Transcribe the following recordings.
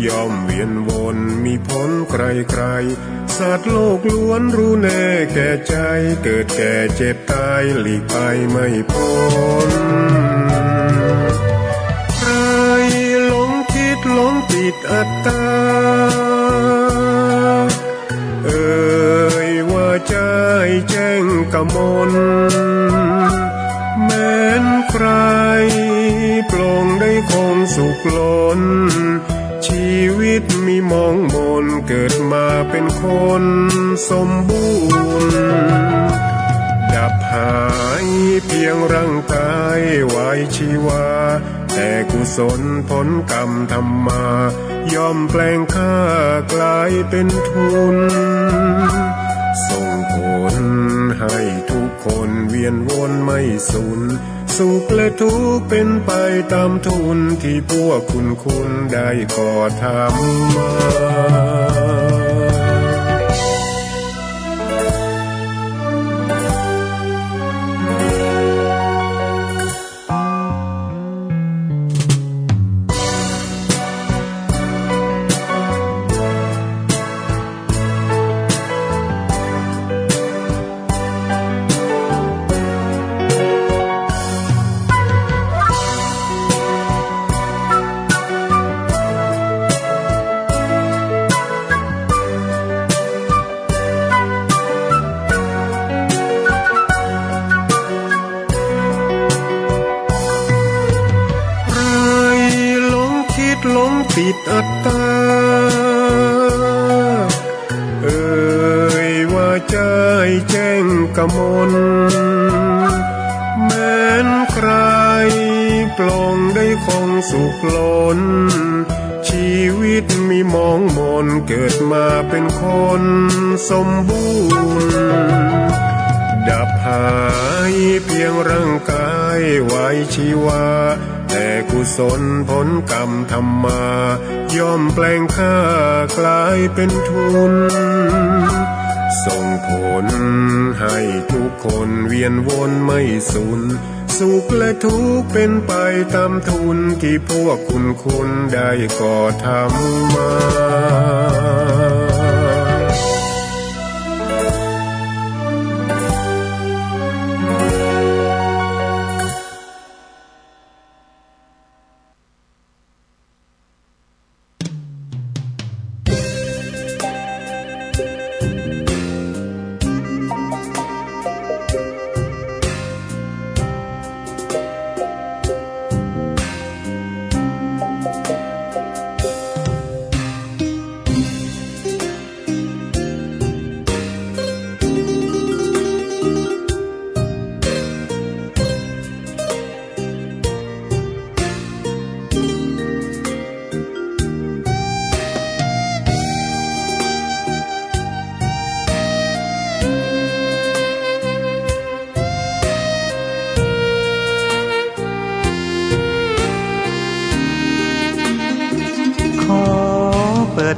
ย่อมเวียนวนมีพ้นใครๆสัตว์โลกล้วนรู้แน่แก่ใจเกิดแก่เจ็บตายหลีกไปไม่พ้นใครหลงคิดหลงติดอัตตาว่าใจแจ้งกมลแม้นใครปลงได้คงสุขล้นชีวิตมีมองมนเกิดมาเป็นคนสมบูรณ์ดับหายเพียงร่างกายไว้ชีวาแต่กุศลผลกรรมทำมาย่อมแปลงค่ากลายเป็นทุนส่งผลให้ทุกคนเวียนวนไม่สูญสุขและทุกข์เป็นไปตามทุนที่พวกคุณได้ก่อทำมาหลงติดอัตตาว่าใจแจ้งกมลแม้นใครปลงได้คงสุขล้นชีวิตมีมองมนเกิดมาเป็นคนสมบูรณ์ดับหายเพียงร่างกายไว้ชีวาแต่กุศลผลกรรมทำมาย่อมแปลงค่ากลายเป็นทุนส่งผลให้ทุกคนเวียนวนไม่สูญสุขและทุกข์เป็นไปตามทุนที่พวกคุณได้ก่อทำมา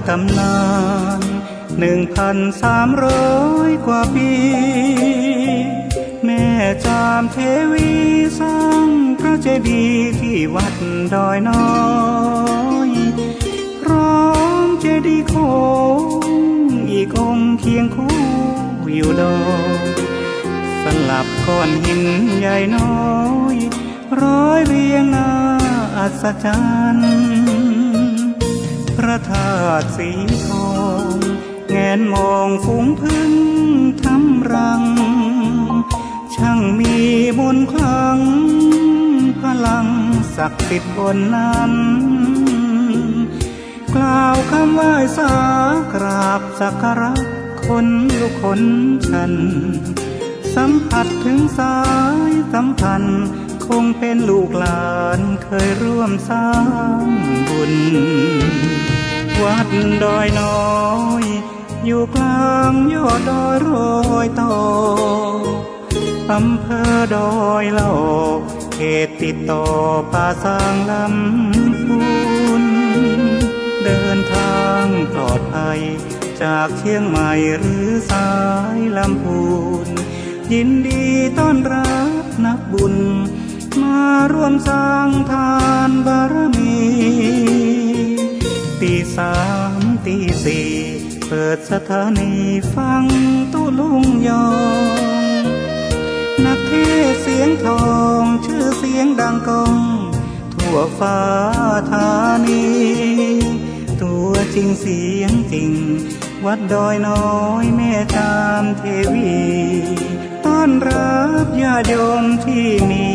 ตำนาน1,300 กว่าปีแม่จามเทวีสร้างพระเจดีย์ที่วัดดอยน้อยพร้อมเจดีย์โค้งอีกองค์เคียงคู่อยู่ดอยสลับก้อนหินใหญ่น้อยร้อยเรียงน่าอัศจรรย์พระธาตุสีทองแงนมองฝูงพึ่งทำรังช่างมีมนต์ขลังพลังศักดิ์สิทธิ์บนนั้นกล่าวคำไหว้สากราบสักการะคนลุกขนชันสัมผัสถึงสายสัมพันธ์คงเป็นลูกหลานเคยร่วมสร้างบุญวัดดอยน้อยอยู่กลางยอดดอยโรยต่ออำเภอดอยเหล่าเขตติดต่อป่าสางลำพูนเดินทางปลอดภัยจากเชียงใหม่หรือสายลำพูนยินดีต้อนรับนักบุญมาร่วมสร้างทานบารมีตีส ตีสี่เปิดสถานีฟังตุลุงยองนักเทศเสียงทองชื่อเสียงดังก้องทั่วฟ้าธานีตัวจริงเสียงจริงวัดดอยน้อยแม่จามเทวีต้อนรับญาติโยมที่มี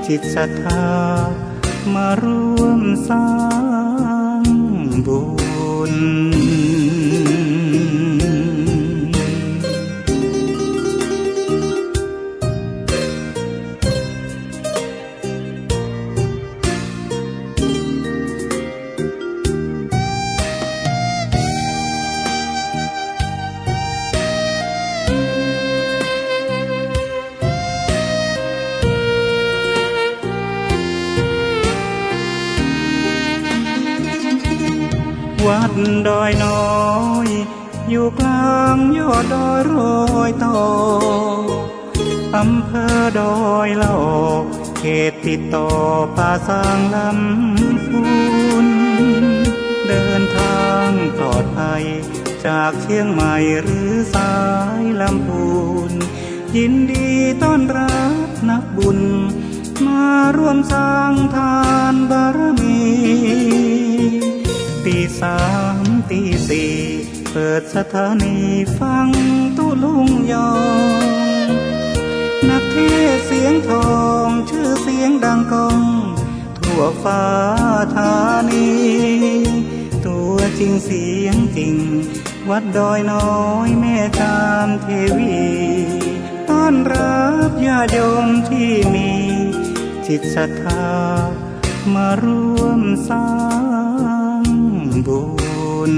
จิตศรัทธามาร่วมสร้างบุญวัดดอยน้อยอยู่กลางยอดดอยโรยต่ออำเภอดอยละออกเขตติดต่อป่าสางลำพูนเดินทางปลอดภัยจากเชียงใหม่หรือสายลำพูนยินดีต้อนรับนักบุญมาร่วมสร้างทานบารมีตีสามตีสี่เปิดสถานีฟังตุลุงยองนักเทศเสียงทองชื่อเสียงดังก้องทั่วฟ้าธานีตัวจริงเสียงจริงวัดดอยน้อยแม่จามเทวีต้อนรับญาติโยมที่มีจิตศรัทธามาร่วมสร้างบุญ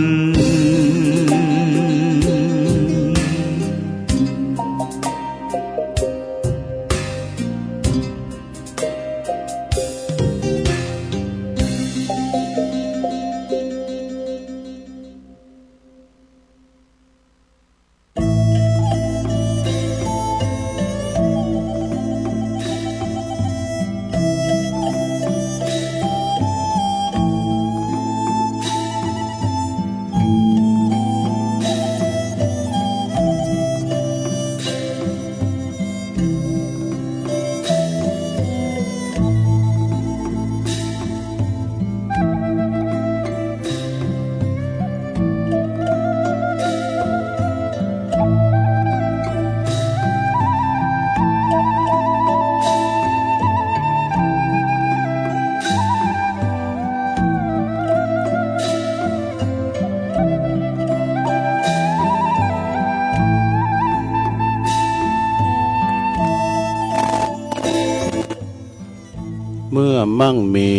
เมื่อมั่งมี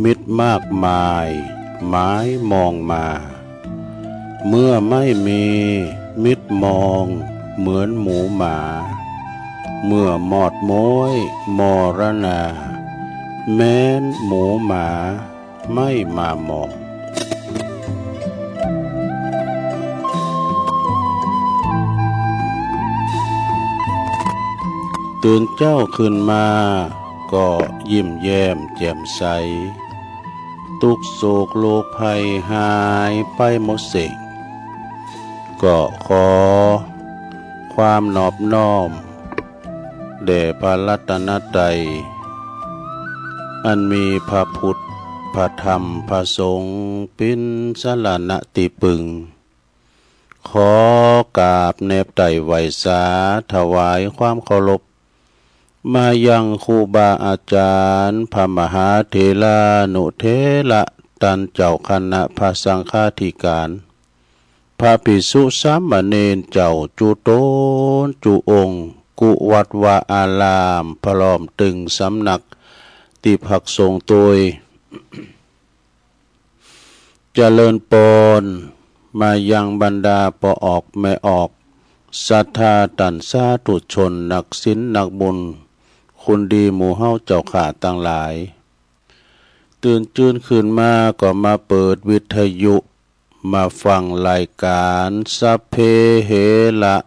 มิตรมากมายหมายมองมาเมื่อไม่มีมิตรมองเหมือนหมูหมาเมื่อหมอดม้อยมรณาแม้นหมูหมาไม่มามองตื่นเจ้าขึ้นมาก็ยิ้มแย้มแจ่มใสทุกโศกโลกภัยหายไปหมดสิ่งก็ขอความนอบน้อมแด่พระรัตนตรัยอันมีพระพุทธพระธรรมพระสงฆ์เป็นสรณะติปึงขอกราบแนบไต่ไหวสาถวายความเคารพมายังครูบาอาจารย์พระมหาเถรานุเถระตันเจ้าคณะพระสังฆาธิการพระภิกษุสามเณรเจ้าจุโตนจุองค์กุวัดวาอารามพร้อมตึงสำนักติภักทรงโดย เจริญปนมายังบรรดาปออกแม่ออกศรัทธาตันสาธุชนนักศีลนักบุญคุณดีหมู่เฮาเจ้าขาต่างหลายตื่นจื้นขึ้นมาก็มาเปิดวิทยุมาฟังรายการสัพเพเหระ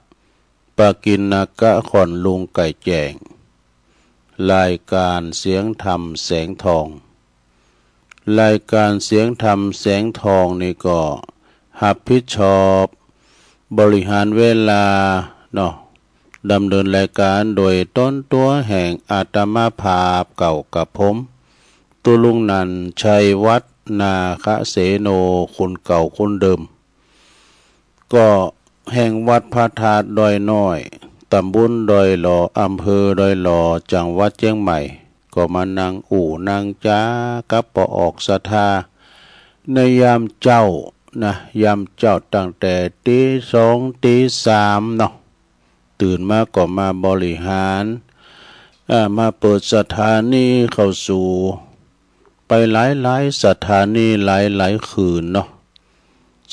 ปกิณกะขอนลุงไก่แจงรายการเสียงธรรมแสงทองรายการเสียงธรรมแสงทองนี่ก็ รับผิดชอบบริหารเวลาเนาะดำเนินรายการโดยต้นตัวแห่งอาตมาภาพเก่ากับผมตุลุงนันชัยวัฒนาคเสโนคนเก่าคนเดิมก็แห่งวัดพระธาตุดอยน้อยตำบลดอยหล่ออำเภอดอยหล่อจังหวัดเชียงใหม่ก็มานั่งอู่นั่งจ้ากับปออกศรัทธาในยามเจ้านะยามเจ้าตั้งแต่ตีสองตีสามเนาะตื่นมาก็มาบริหารมาเปิดสถานีเข้าสู่ไปหลายสถานีหลายคืนเนาะ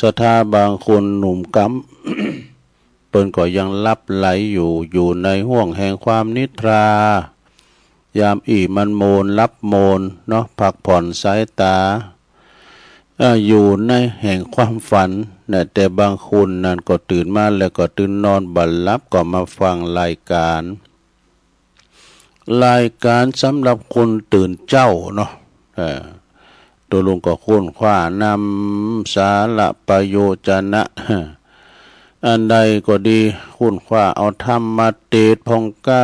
สถาบางคนหนุ่มกำ เปิ้นก็ยังลับไหลอยู่ในห่วงแห่งความนิทรายามมันโมนรับโมนเนาะพักผ่อนสายตาอยู่ในแห่งความฝันนะแต่บางคนนั่นก็ตื่นมาแล้วก็ตื่นนอนบัดลับก็มาฟังรายการสำหรับคนตื่นเจ้าเนาะตัวลุงก็ค้นคว้านำสาระประโยชนะอันใดก็ดีค้นคว้าเอาธรรมมาเทศน์พองกา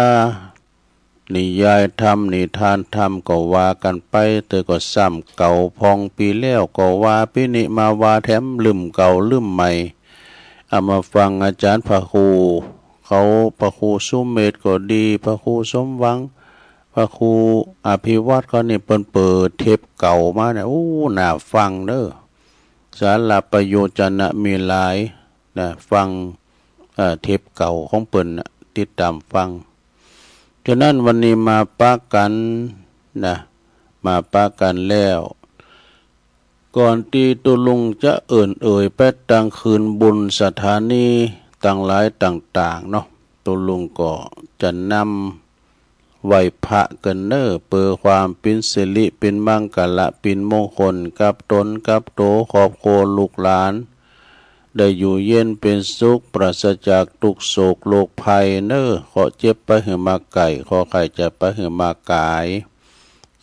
นิยายธรรมนิทานธรรมก็ว่ากันไปเตยก็ซ้ำเก่าพองปีแล้วก็ว่าปีนี้มาว่าแถมลืมเก่าลืมใหม่เอามาฟังอาจารย์พระครูเขาพระครูสุเมธก็ดีพระครูสมหวังพระครูอภิวัตรก็นี่เปิดเทปเก่ามาเนี่ยน่าฟังเด้อสาระประโยชนะมีหลายนะฟังเทปเก่าของเปิ้นติดตามฟังฉะนั้นวันนี้มาปะกันนะมาปะกันแล้วก่อนที่ตุลุงจะเอ่ยไปตั้งคืนบุญสถานีต่างหลายต่างๆเนาะตุลุงก็จะนำไหวพระกันเนอเปิดความเป็นสิริเป็นมังกละเป็นมงคลกับตนกับโตครอบครัวลูกหลานได้อยู่เย็นเป็นสุขปราศจากทุกโศกโรคภัยเนอขอเจ็บไปหือมาไก่ขอไข่จะไปหือมากาย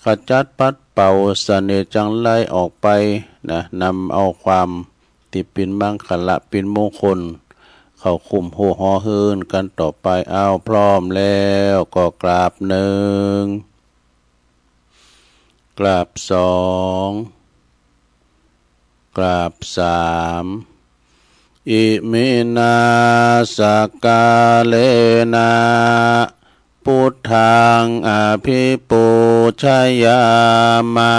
ขจัดปัดเป่าเสน่ห์จังไล่ออกไปนะนำเอาความที่เป็นมังคละเป็นมงคลเข้าคุมโหหอฮืนกันต่อไปเอาพร้อมแล้วก็กราบหนึ่งกราบสองกราบสามอิมินาสกาเลนะพุทธังอภิปูชยามะ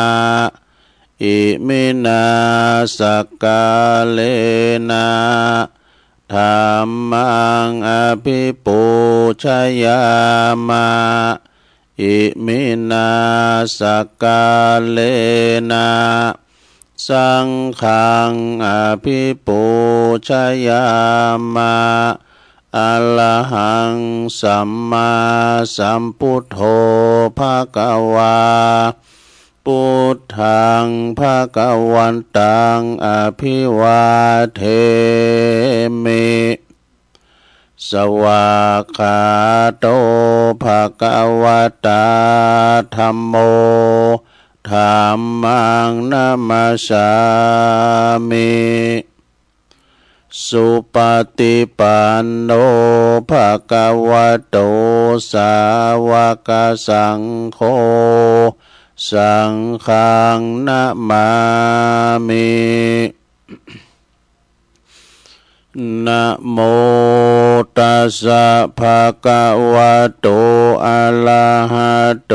อิมินาสกาเลนะธัมมังอภิปูชยามะอิมินาสกาเลนะสังฆังอภิปูชยามะอะระหังสัมมาสัมพุทโธภควาพุทธังภควันตังอภิวาเทมิสวากขาโตภควตาธัมโมธัมมังนัมมัสสามิสุปฏิปันโนภควโตสาวกสังโฆสังฆังนะมามินะโมตัสสะภะคะวะโตอะระหะโต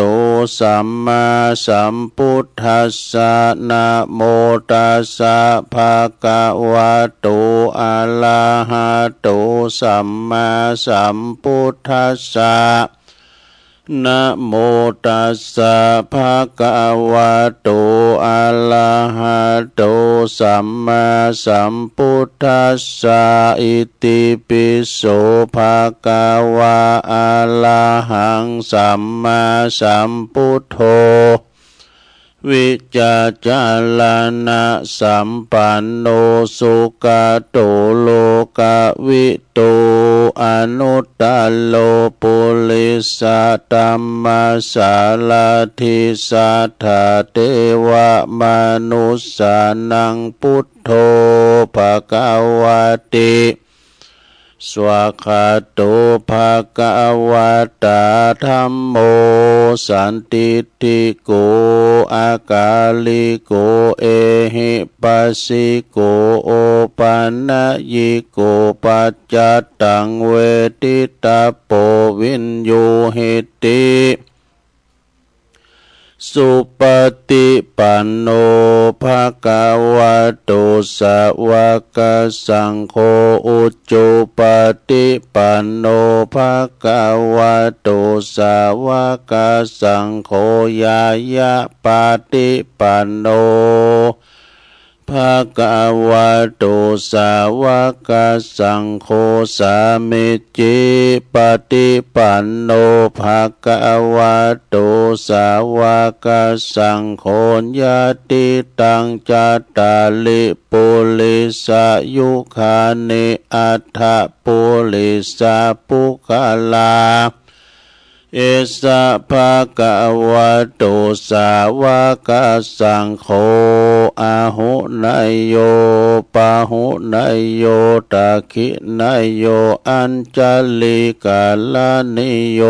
สัมมาสัมพุทธัสสะนะโมตัสสะภะคะวะโตอะระหะโตสัมมาสัมพุทธัสสะนะโมตัสสะภะคะวะโตอะระหะโตสัมมาสัมพุทธัสสะอิติปิโสภะคะวะอะระหังสัมมาสัมพุทโธวิจาจารณะสัมปันโนสุขโตโลกวิโต อนุตตโลปุริสตัมมาสาลาธิสัทธาเทวมนุสสานังพุทโธภควติสวากขาโตภควตาธัมโมสันติติโกอากาลิโกเอหิปัสสิโกโอปันนะยิโกปัจจัตตังเวทิตาโปวินโยหิติสุปฏิปันโนภะคะวะโตสาวกสังโฆอุจจุปฏิปันโนภะคะวะโตสาวกสังโฆยายะปฏิปันโนภะคะวะโตสาวกสังโฆสามิจิปฏิปันโนภะคะวะโตสาวกสังโฆญาติตังจัตตาลิปุริสายุคานิอัฏฐปุริสาปุคลาเอสะภะคะวะโตสาวกสังโฆอาหุนายโยปะหุนายโยตาคินายโยอัญจลิกาลานิโย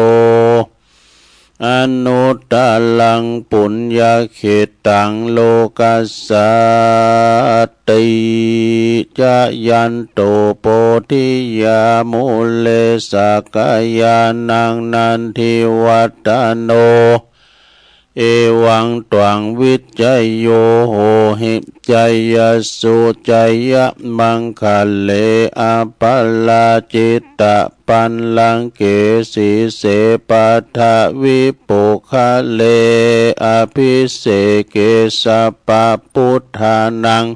อนุตตลังปุญญาขิตังโลกัสสติจายันโตโพธิยามุเลสกายานังนันทิวัตโนเอวังตวังวิจัยโยโหหิจัยยสุจัยยมังคะเลอปัลลาจิตตปันลังเกสีเสปัทธวิปุคะเลอภิเสเกสปะพุทธานัง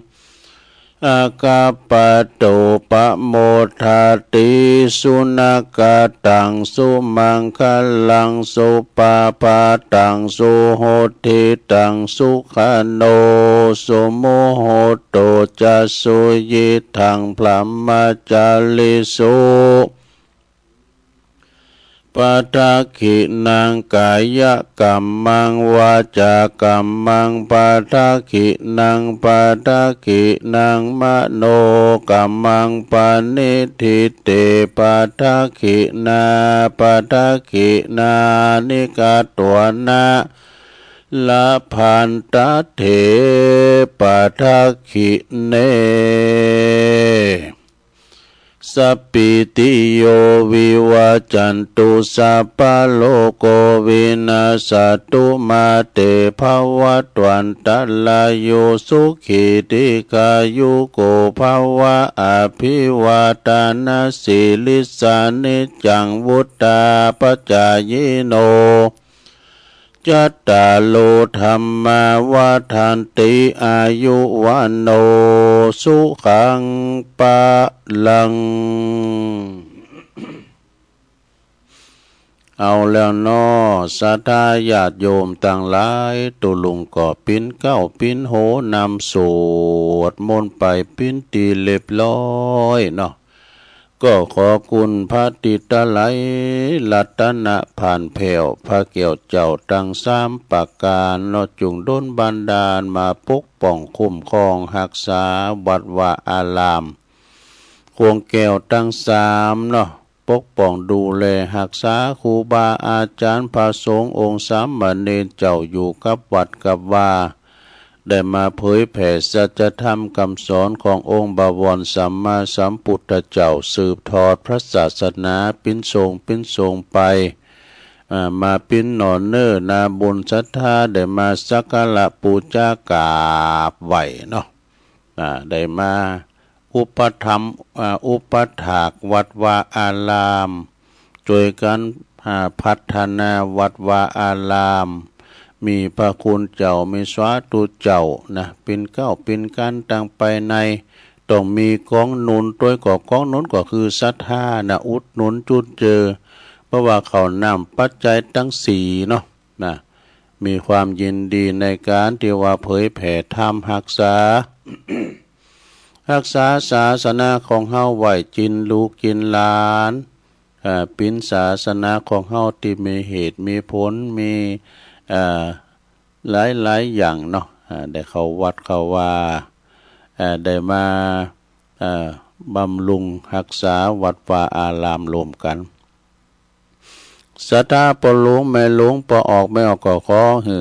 อากาปโตปะโมทาติสุนักตังสุมังคลังสุปาปาตังสุโหติตังสุขโนสุโมโหโตจัสสุยิทังพลัมมาจาลิสุปะทะขินังกายกัมมังวาจากัมมังปะทะขินังปะทะขินังมโนกัมมังปานิทิเตปะทะขินาปะทะขินานิกาตัวนาละพันตเถปะทะขิเนสัพพิติโยวิวัจจันตุสัพพะโลกวินาศตุมาเตภวัตวันตลายโยสุขิติกายุโกภวะอภิวาทานาสิลิสานิจังวุตตาปัจจายโนจัตตาโลธัมมาวาทันติอายุวันโนสุขังปะลังเอาแล้วน้อสัทธาญาติโยมต่างหลายตุลุงก็ปิ้นเก้าปิ้นโหนำสวดมนต์ไปปิ้นตีเรียบร้อยเนาะก็ขอคุณพระติตไลรัตนะผ่านแผ่วพระเกี่ยวเจ้าตั้งสามประการเนาะจุงดลบันดาลมาปกป้องคุ้มครองรักษาวัดวาอารามควงแก้วตั้งสามเนาะปกป้องดูแลรักษาครูบาอาจารย์พระสงฆ์องค์สามเณรเจ้าอยู่กับวัดกับว่าได้มาเผยแผ่สัจธรรมคำสอนขององค์บวรสัมมาสัมพุทธเจ้าสืบทอดพระศาสนาปิ้นทรงไปมาปิ้นหนอนเนอร์นาบุญศรัทธาได้มาสักการะปูชากราบไหวเนาะได้มาอุปถัมภ์อุปถากวัดวาอารามช่วยกันพัฒนาวัดวาอารามมีพระคุณเจ้ามีสวาธุเจ้านะเป็นเก้าเป็นการตั้งไปในต้องมีกองหนุนตัวก่อกองหนุนก็คือศรัทธานะอุดหนุนจุดเจอเพราะว่าเขานำปัจจัยทั้งสี่เนาะนะมีความยินดีในการที่ว่าเผยแผ่ธรรมรักษา รักษาศาสนาของเฮาไว้จินลูกกินหลาน ปินศาสนาของเฮาที่มีเหตุมีผลมีหลายอย่างเนาะได้เข้าวัดเข้าว่าได้มาบำรุงรักษาวัดวาอารามรวมกันศรัทธาปหลวงแม่หลวงปออกไม่ออกก็ขอให้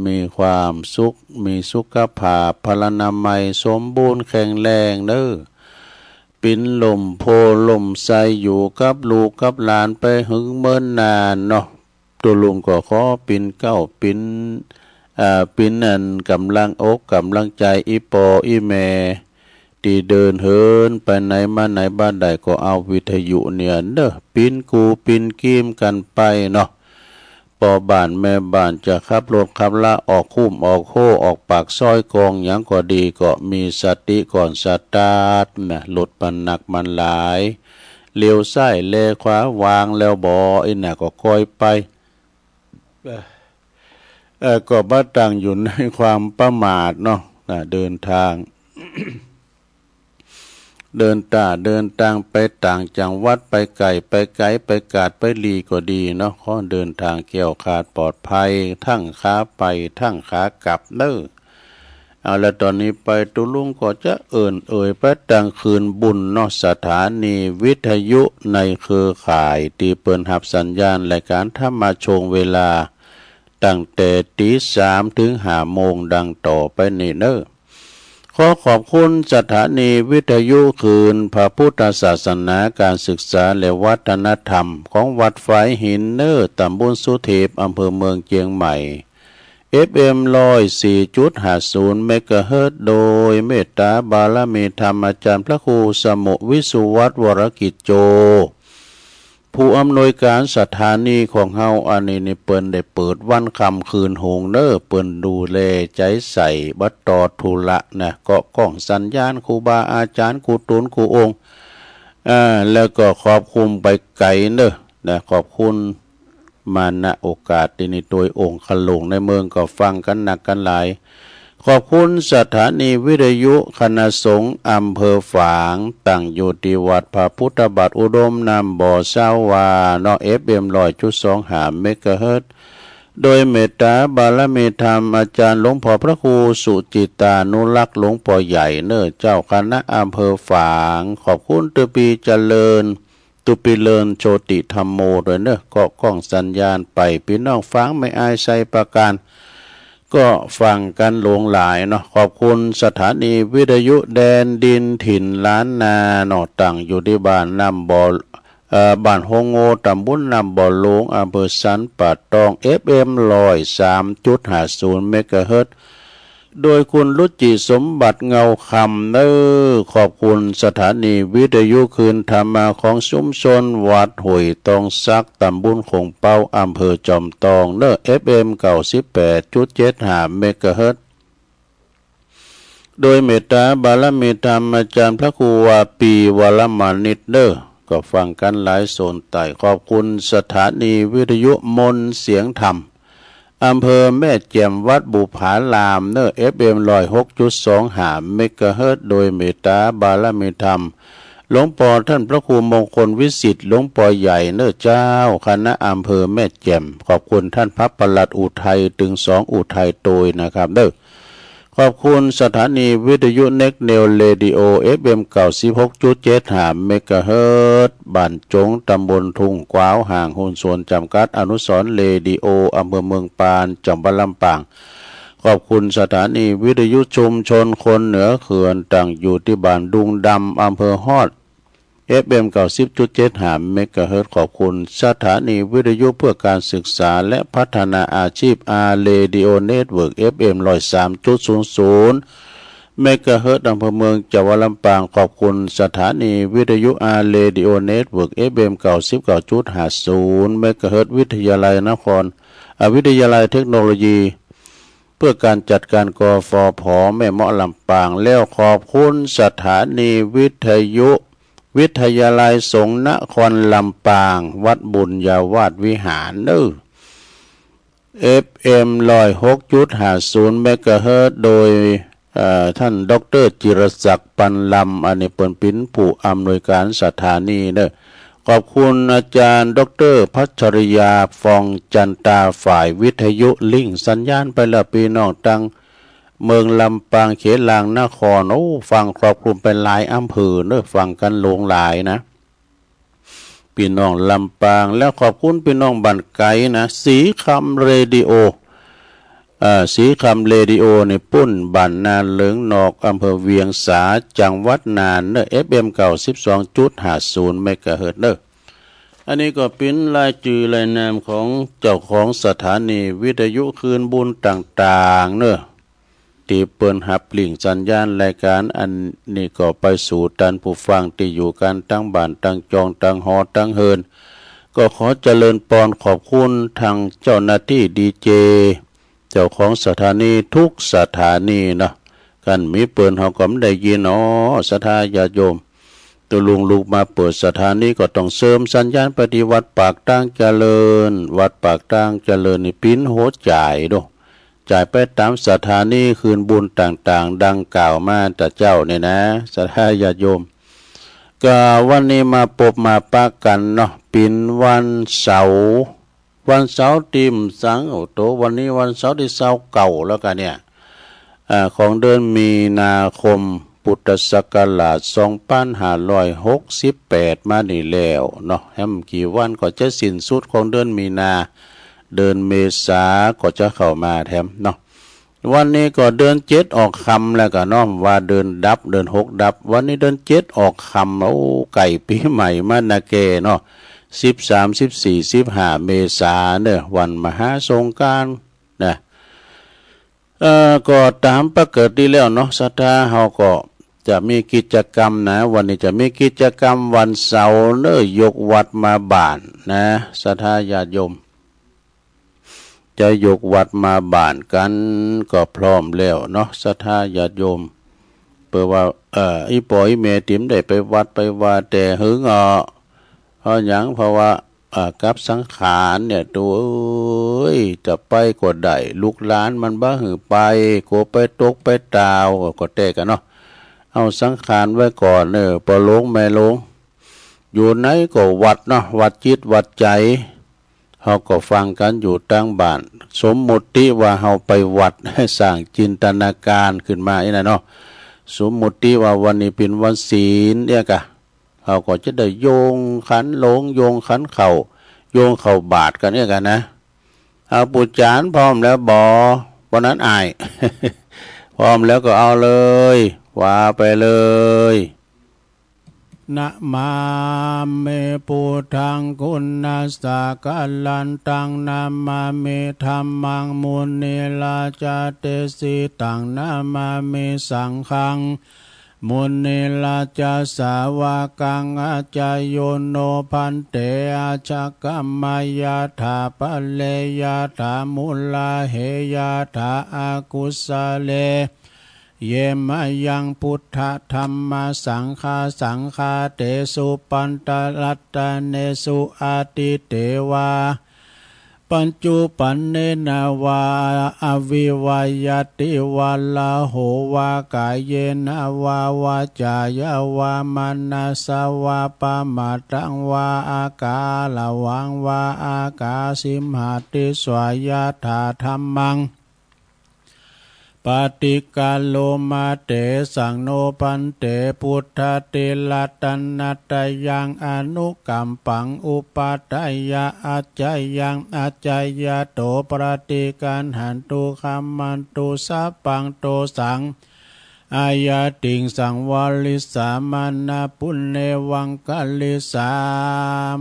มีความสุขมีสุขภาพพลานามัยสมบูรณ์แข็งแรงเด้อปิ่นลมโพลมใสอยู่กับลูกกับหลานไปหึงเมินนานเนาะตัวลุงก็ขอปิ่นเก้าปิ่นนั่นกำลังอกกำลังใจอีปออีแม่ที่เดินเหินไปไหนมาไหนบ้านใดก็เอาวิทยุเนี่ยเด้อปิ่นกูปิ่นกีมกันไปเนาะปอบ้านแม่บ้านจะขับรถขับละออกคุ้มออกโคออกปากซอยกองหยังก็ดีก็มีสติก่อนสตาร์ทนะรถมันหนักมันหลายเลี้ยวซ้ายแลขวาวางแล้วบ่ไอ้น่ะก็ค่อยไปก็บ่ตั้งอยู่ในความประมาทเนาะเดินทาง เดินทางไปต่างจังหวัดไปไกลไปกาดไปลีก็ดีเนาะขอเดินทางเกี่ยวขาดปลอดภัยทั้งขาไปทั้งขากลับเด้อเอาละตอนนี้ไปตุลุงก็จะเอ่ยไปตั้งคืนบุญเนาะสถานีวิทยุในเครือข่ายที่เปิ้นรับสัญญาณรายการธรรมชงเวลาตั้งแต่ตี 3 ถึง 5 โมงดังต่อไปนี้เด้อขอขอบคุณสถานีวิทยุคืนพระพุทธศาสนาการศึกษาและวัฒนธรรมของวัดฝายหินเนอร์ตำบลสุเทพอำเภอเมืองเชียงใหม่ FM 104.50 เมกะเฮิรตซ์โดยเมตตาบารมีธรรมอาจารย์พระครูสมุวิสุวัฒน์วรกิจโจผู้อำนวยการสถานีของเฮาอันนี้นี่เปิ้นได้เปิดวันค่ำคืนโหงเน้อเปิ้นดูแลใจใส่บัดตอธุระนะเกาะกล้องสัญญาณครูบาอาจารย์ครูตุนครูองค์แล้วก็ขอบคุณไปไกลเน้อนะขอบคุณมาณโอกาสที่นี่โดยองค์ขลงในเมืองก็ฟังกันหนักกันหลายขอบคุณสถานีวิทยุคณะสงฆ์อำเภอฝางตั้งอยู่ที่วัดพระพุทธบาทอุดมนำบ่อเศร้าวานอ FM 100.25 เมกะเฮิรตซ์โดยเมตตาบารมีธรรมอาจารย์หลวงพ่อพระครูสุจิตานุรักษ์หลวงพ่อใหญ่เน้อเจ้าคณะอำเภอฝางขอบคุณตุปีเจริญตุปีเลินโชติธรรมโมด้วยเน้อเกาะกล้องสัญญาณไปพี่น้องฟังไม่อายใส่ประการก็ฟังกันหลงหลายเนาะขอบคุณสถานีวิทยุแดนดินถิ่นล้านนาเนาะตั้งอยู่ที่บ้านนำบ่อบ้านโฮงโงตำบลนำบ่อหลวงอำเภอสันป่าตอง FM 103.50 เมกะเฮิรตซ์โดยคุณรุจิสมบัติเงาคำเน้อขอบคุณสถานีวิทยุคืนธรรมของชุมชนวัดห้วยตองซักตำบลคงเป้าอำเภอจอมตองเน้อ FM 98.75 เมกะเฮิรตซ์โดยเมตตาบารมีธรรมอาจารย์พระครูวาปีวรมานิตเน้อก็ฟังกันหลายโซนไต่ขอบคุณสถานีวิทยุมนต์เสียงธรรมอำเภอแม่แจ่มวัดบุผาลามเนอ FM 106.25 เมกะเฮิรตซ์โดยเมตตาบารมีธรรมหลวงพ่อท่านพระครูมงคลวิสิทธิ์หลวงพ่อใหญ่เนอเจ้าคณะอำเภอแม่แจ่มขอบคุณท่านพระปลัดอุทัยถึง2อุทัยโดยนะครับเด้อขอบคุณสถานีวิทยุเน็กเนลเรดิโอ FM 96.75 เมกะเฮิรตซ์บ้านจงตำบลทุ่งกวาวห่างหุ้นส่วนจำกัดอนุสรณ์เรดิโออำเภอเมืองปานจังหวัดลำปางขอบคุณสถานีวิทยุชุมชนคนเหนือเขื่อนตั้งอยู่ที่บ้านดุงดำอำเภอฮอด FM 90.75 เมกะเฮิรตซ์ขอบคุณสถานีวิทยุเพื่อการศึกษาและพัฒนาอาชีพอาร์เรดิโอเน็ตเวิร์ก FM 103.00 เมกะเฮิรตซ์อำเภอเมืองจังหวัดลำปางขอบคุณสถานีวิทยุอาร์เรดิโอเน็ตเวิร์ก FM 99.50 เมกะเฮิรตซ์วิทยาลัยนครวิทยาลัยเทคโนโลยีเพื่อการจัดการกฟผ.แม่เมาะลำปางแล้วขอบคุณสถานีวิทยุวิทยาลัยสงฆ์นครลำปางวัดบุญญาวาสวิหารเนอ FM 106.50 เมกะเฮิรตซ์โดยท่านดร.จิรศักดิ์ปันลำอันนี้เป็นผู้อำนวยการสถานีเนอ ขอบคุณอาจารย์ดร.พัชริยาฟองจันตาฝ่ายวิทยุลิงสัญญาณไปละปีน้องตังเมืองลำปางเขตลางนครฟังครอบคลุมเป็นหลายอำเภอเนอะฟังกันหลงหลายนะพี่น้องลำปางแล้วขอบคุณพี่น้องบันไกนะสีคำเรดิโอสีคำเรดิโอในปุ้นบ้านนาเหลืองนอกอำเภอเวียงสาจังหวัดน่านเนอะ FM เก่า 12.50 เมกะเฮิรตซ์เนอะอันนี้ก็เป็นรายชื่อรายนามของเจ้าของสถานีวิทยุคืนบุญต่างๆเนอะที่เปิดหับลิงสัญญาณรายการอันนี้ก็ไปสู่ท่านผู้ฟังที่อยู่กันตั้งบ้านตั้งจองตั้งหอตั้งเฮินก็ขอเจริญปอนขอบคุณทางเจ้าหน้าที่ดีเจเจ้าของสถานีทุกสถานีนะกันมีเปิดเฮาก็ไม่ได้ยินศรัทธาญาติโยมตัวลุงลูกมาเปิดสถานีก็ต้องเสริมสัญญาณปฏิวัติปากตั้งเจริญวัดปากตั้งเจริญนี่ปิ้นโหจ่ายด้วยจ่ายไปตามสถานีคืนบุญต่างๆดังกล่าวมาแต่เจ้าเนี่ยนะศรัทธาญาติโยมก็วันนี้มาพบมาปะกันเนาะเป็นวันเสาร์ติมสังโตวันนี้วันเสาร์ที่เสาร์เก่าแล้วกันเนี่ยของเดือนมีนาคมพุทธศักราช2568มานี่แล้วเนาะแฮมกี่วันก็จะสิ้นสุดของเดือนมีนาเดือนเมษาก็จะเข้ามาแถมเนาะวันนี้ก็เดือน7ออกคำแล้วก็เนาะว่าเดือนดับเดือน6ดับวันนี้เดือน7ออกคำไก่ปีใหม่มานาเกเนาะ13 14 15เมษาเนี่ยวันมหาสงกรานต์นะก็ตามปกติแล้วเนาะศรัทธาเฮาก็จะมีกิจกรรมนะวันนี้จะมีกิจกรรมวันเสาร์เนอะยกวัดมาบ้านนะศรัทธาญาติโยมจะยกวัดมาบ้านกันก็พร้อมแล้วเนาะศรัทธาญาติโยมเปิดว่าอีปอยเมติมได้ไปวัดไปว่าแต่หึงเพราะหยังเพราะว่ากับสังขารเนี่ยตัวจะไปก็ได้ลูกหลานมันบ้าหือไปโกไปตกไปตาวก็เตะกันเนาะเอาสังขารไว้ก่อนพอลงไม่ลงอยู่ไหนก็วัดเนาะวัดจิตวัดใจเฮาก็ฟังกันอยู่ตั้งบ้านสมมุติว่าเฮาไปวัดให้สร้างจินตนาการขึ้นมานี่นะเนาะสมมุติว่าวันนี้เป็นวันศีลเนี่ยกะเฮาก็จะได้โยงขันลงโยงขันเข่าโยงเข่าบาทกันเนี่ยกันนะเอาปุจจานพร้อมแล้วบอวันนั้นอาย พร้อมแล้วก็เอาเลยว่าไปเลยนะมาเมปุถังคุณนาสกาลันตังนามาเมธัมมังมุนีลาจาเตสิตังนามาเมสังฆังมุนีลาจาสาวกังอาจายโยโนพันเตอาชกัมมายาถาปะเลยาถามุลาเหยาถาอากุสเลเยมะยังพุทธธรรมสังฆาเตสุปันตลัตตเนสุอาติเตวาปัญจุปันเนนาวาอวิวายติวาลาโหวากายเยนาวาวาจายาวามานาสวาปามาตังวาอากาลวังวาอากาสิมหาติสวายาถาธรรมังปฏิกาโลมาเตสังโนปันเตพุทธเตลัตันนัตยังอนุกัมปังอุปัฏฐายะอาจายังอาจายะโตปฏิการหันตุคัมมันตุสัพพังโตสังอายาติงสังวาลิสามานาปุณเนวังกัลลิสา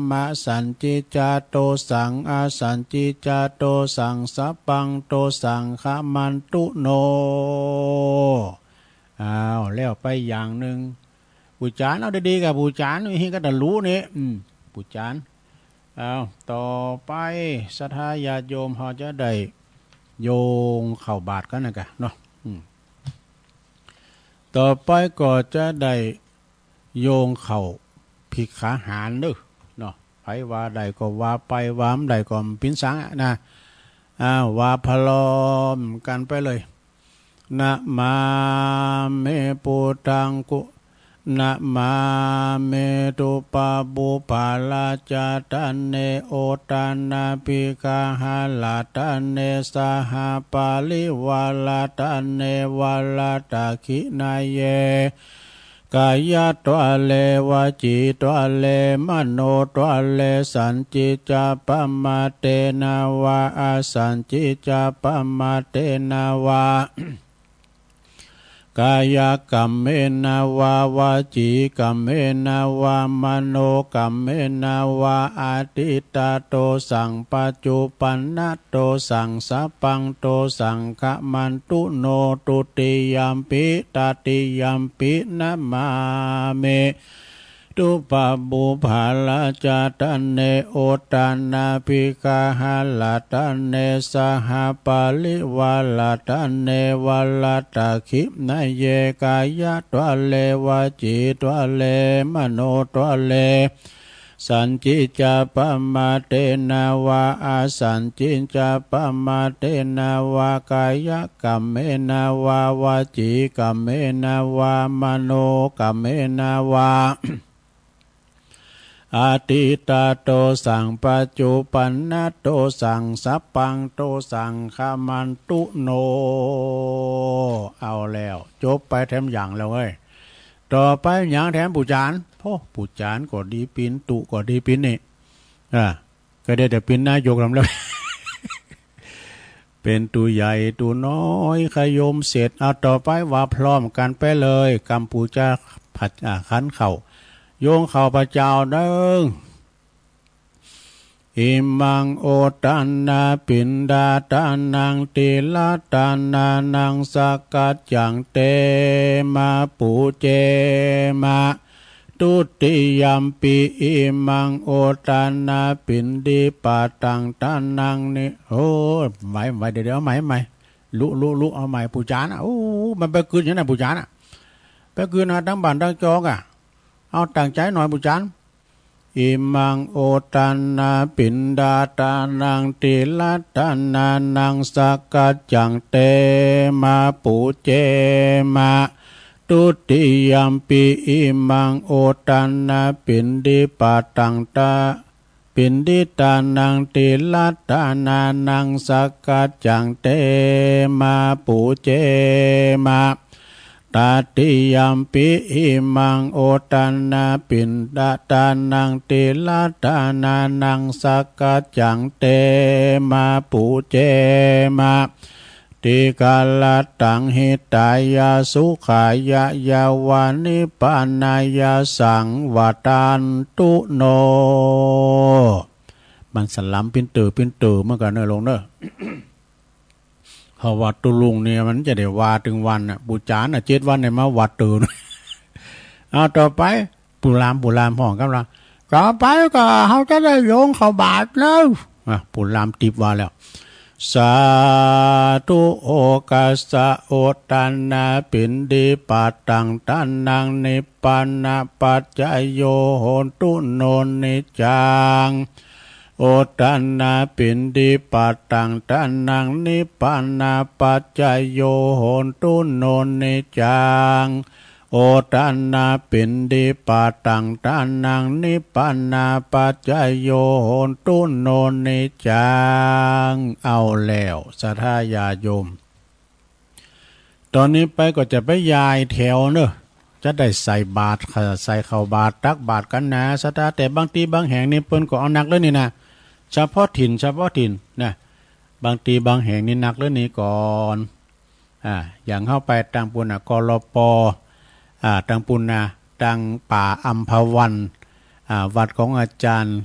มะสันจิจาโตสังอาสันจิจาโตสังสัพพังโตสังขมันตุโนแล้วไปอย่างหนึ่งปูจานเอาดีๆกับปูจานนี่ก็จะรู้นี่ปูจานต่อไปศรัทธาญาติโยมเขาจะได้โยงเข้าบาทกันนะกะเนาะต่อไปก็จะได้โยงเข่าภิกขาหารเด้อเนาะไผว่าใดก็ว่าไปวามใดก็ปิ้นสังนะว่าพลอมกันไปเลยนะมาเมปุตังกุ นะมาเมตุปะบุปาลาจาตันเนโอตานาปิกาหาลาตันเนสหปาลิวาลาตันเนวาลาตาคินาเยกายะตัวเลวจีตัวเลมโนตัวเลสันจิจาปมาเตนาวาอสันจิจาปมาเตนาวากายกรรมเมนาวาวาจีกรรมเมนาวามโนกรรมเมนาวาอาทิตาโตสังปัจจุปันนโตสังสัพพังโตสังฆมันตุโนตุติยัมปิตติยัมปินะมาเมตุปะบุภาลาจาตันเนโอตานาปิกาหาลาตันเนสหปาลิวาลาตันเนวาลาตาคินาเยกายะตัวเลวจีตัวเลมโนตัวเลสันจิจาปมาเตนาวาอาสันจิจาปมาเตนาวากายกรรมเมนาวาวาจีกรรมเมนาวามโนกรรมเมนาวาอาทิตาโตสังปัจจุปันนโตสังสัพพังโตสังฆมันตุโนเอาแล้วจบไปแถมอย่างแล้วเว้ยต่อไปอย่างแถมปูจานพ่อปูจานก็ดีปินตุก็ดีปินนี่ก็ได้แต่ปินนายกทำแล้ว เป็นตัวใหญ่ตัวน้อยขยมเสร็จเอาต่อไปว่าพร้อมกันไปเลยกัมพูชาผัดขันเข่าโยงเข้าพระเจ้าเด้งอิมังโอตันนาปินดาตานังติลาตานานังสกัจจังเตมาปูเจมาตุติยัมปีอิมังโอตันนาปินดีปาตังตานังนี่โอ้ไหมเดี๋ยวไหมลุเอาไหมปูจานะโอ้มันไปคืนยังไงปูจานะไปคืนนะทั้งบ้านทั้งจอกเอาตั้งใจหน่อยบุจานอิมังโอตันนาปินดาตานังติลัตตานานังสกัจจังเตมาปูเจมาตุติยัมปีอิมังโอตันนาปินดิปาตังตาปินดิตานังติลัตตานานังสกัจจังเตมาปูเจมาตาติยัมปิอิมังโอตันนาปินดาตานังติลาตานานังสกัจจังเตมาปูเจมาติกาลตังหิตายาสุขายะยาวานิปานายาสังวตานตุโนมันสลัมปินเตอเมื่อกันเนอะลงเนอะวัดตุลุงเนี่ยมันจะได้วาถึงวันน่ะบูจานน่ะ7 วันเนี่ยมาวัดตื่น เอาต่อไปปุรามห้องกำลังต่อไปก็เขาจะได้โยงเข้าบาทแล้วปุรามติบว่าแล้วสาธุโอกาสะโอตันนาปินดีปัตตังตันนังนิปปานาปัจจโยโหตุโนนิจังโอตันนาปินดีปัตตังตันนังนิปปานาปัจจโยโหตุโนนิจังโอตันนาปินดีปัตตังตันนังนิปปานาปัจจโยโหตุโนนิจังเอาแล้วสัทธาญาโยมตอนนี้ไปก็จะไปยายแถวเนอะจะได้ใส่บาตรใส่เข้าบาตรตักบาตรกันนะสัทธาแต่บางทีบางแห่งนี่เปิ้นก็เอาหนักเลยนี่นะเฉพาะถิ่นนะบางทีบางแห่งนี่หนักเลยนี่ก่อนอย่างเข้าไปตังปุณกลปตังปุณตังป่าอัมพวันวัดของอาจารย์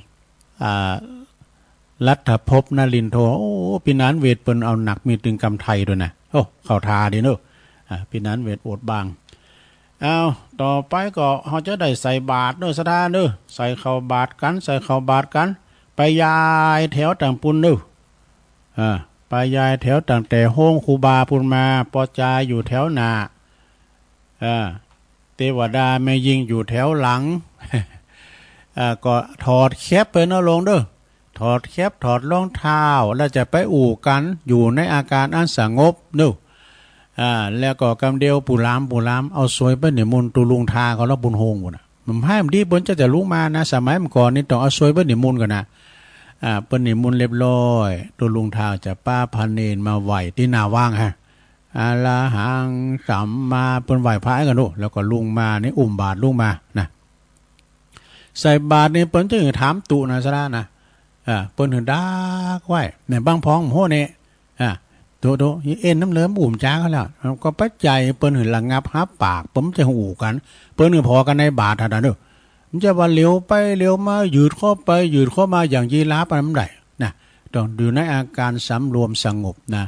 รัฐภพนลินโทโอ้พี่นันเวทเปิ้นเอาหนักมีตึงกำไทยด้วยนะโอ้เข้าทาดีเนอะพี่นันเวทโอดบางเอาต่อไปก็เขาจะได้ใส่บาตรเนอะสดาเนอะใส่เข้าบาตรกันไปยายแถวต่างปุนเนอะไปยายแถวต่างแต่ห้องครูบาปุนมาปอจาอยู่แถวหน้าเทวดาแม่ยิงอยู่แถวหลัง ก็ถอดแคปไปเนอะลงเด้อถอดแคปถอดรองเท้าแล้วจะไปอู่กันอยู่ในอาการอันสงบเนอะ แล้วก็กำเดียวปูลามเอาสวยไปเนี่ยมุนตุลุงทาเขาแล้วบุญโฮงหมดมันให้มันดีเปิ้นจะลุกมานะสมัยเมื่อก่อนนี่ต้องเอาสวยไปเนี่ยมุนกันนะเปิ้นเนี่ยมุนเรียบร้อยตุลุงทาจะป้าพันเนนมาไหวที่นาว่างฮะอาลาหังสัมมาเปิ้นไหวพระกันดูแล้วก็ลุงมานี่อุ้มบาทลุงมานะใส่บาทนี่เปิ้นจะถามตุนะซะนะเปิ้นถึงดักไว้เนี่ยบางพ้องโหเนี่ยโตเอ็นน้ำเลิ้มอุ่มจ้าเขาแล้วก็ปัจจัยเปิ้นถึงระงับฮับปากผมจะหูกันเปิ้นถึงพอกันในบาทเท่านั้นเด้อมันจะว่าเลี้ยวไปเลี้ยวมายืดเข้าไปยืดเข้ามาอย่างยีราฟอันนั้นได้นะต้องอยู่ในอาการสำรวมสงบนะ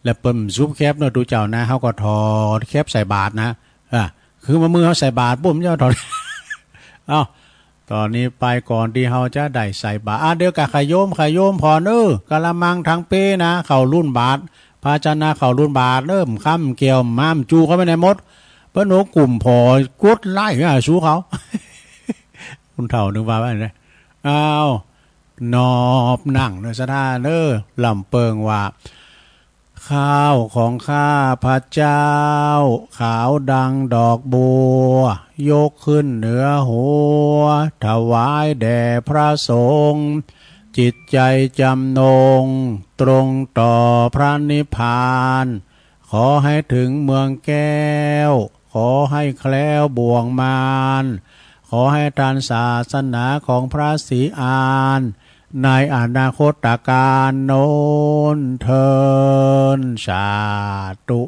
แล้วเปิ้นซุปแคบเนาะดูเจ้านะเขาก็ถอดแคบใส่บาทนะคือมามือเขาใส่บาทปุ๊บเจ้าถอดตอนนี้ไปก่อนที่เขาจะได้ใส่บาทเดี๋ยวกับขยโยมพอกะละมังทางเป้นะเข่ารุ่นบาทภาชนะเข่ารุ่นบาทเริ่มค้ำเกี่ยวม้ามจูเขาไปในมดเปิ้นโอกลุ่มพอกดไล่สู้เขาคุณเฒ่านึกว่าไงนอบนั่งในสถานลำเปิงว่าข้าวของข้าพระเจ้าขาวดังดอกบัวยกขึ้นเหนือหัวถวายแด่พระสงฆ์จิตใจจำนงตรงต่อพระนิพพานขอให้ถึงเมืองแก้วขอให้แคล้วบ่วงมารขอให้ทานศาสนาของพระศรีอานในอนาคตการโน้นเทินสาธุ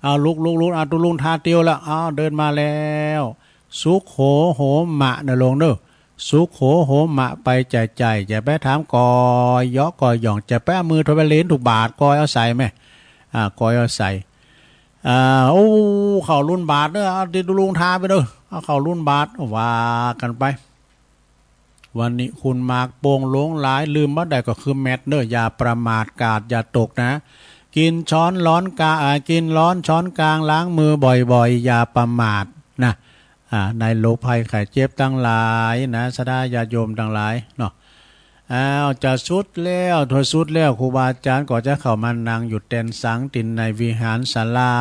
เอาลุกเอาตุลุงทาเตียวแล้วเดินมาแล้วสุขโหโหมะนะลงเด้อสุขโหมะไปใจจะไปถามกอยยอกอยหย่องจะไปมือทบเลนถูกบาทกอยเอาใส่ไหมกอยเอาใส่เข่ารุ่นบาทเด้อเอาตุลุงทาไปเด้อเอาเข่ารุ่นบาทว่ากันไปวันนี้คุณมากโป่งหลงหลายลืมว่าใดก็คือแมทเนออย่าประมาทกาดอย่าตกนะกินช้อนร้อนกินร้อนช้อนกลางล้างมือบ่อยๆอย่าประมาทนะในโรคภัยไข้เจ็บทั้งหลายนะสดาญาโยมทั้งหลายเนาะจะสุดแล้วถอยสุดแล้วครูบาอาจารย์ก็จะเข้ามานั่งอยู่เต็นสังตินในวิหารศาลา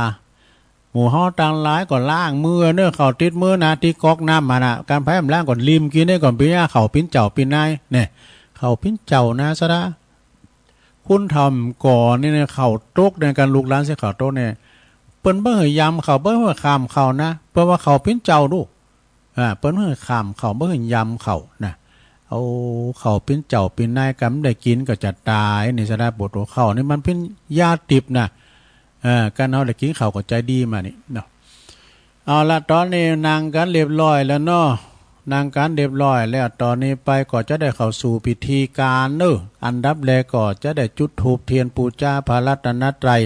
หมู่ห้อต่างหลายก็ล้างมือเนื้อเข่าติดมือนะที่ก๊อกน้ำมานะการแพ้ล้างก่อนริมกินได้ก่อนปีหน้าเข่าปิ้นเจ้าปิ้นนายเนี่ยเข่าปิ้นเจ้านะซะนะคุณทำก่อนนี่เนี่ยเข่าโต๊กในการลูกร้านเสียเข่าโต๊กเนี่ยเปิ้นเบิ่งยำเข่าเบิ่งขามเข่านะเพราะว่าเข่าปิ้นเจ้าดูเปิ้นเบิ่งขามเข่าเบิ่งยำเข่านะเอาเข่าปิ้นเจ้าปิ้นนายกำได้กินก็จะตายนี่ซะได้ปวดหัวเข่านี่มันปิ้นยาติบนะการเอาได้กินข้าวก็ใจดีมานี่เนาะเอาละตอนนี้นางกันเรียบร้อยแล้วเนาะนางกันเรียบร้อยแล้วตอนนี้ไปก็จะได้เข้าสู่พิธีการอันดับแรกก็จะได้จุดธูปเทียนปูชาพระรัตนตรัย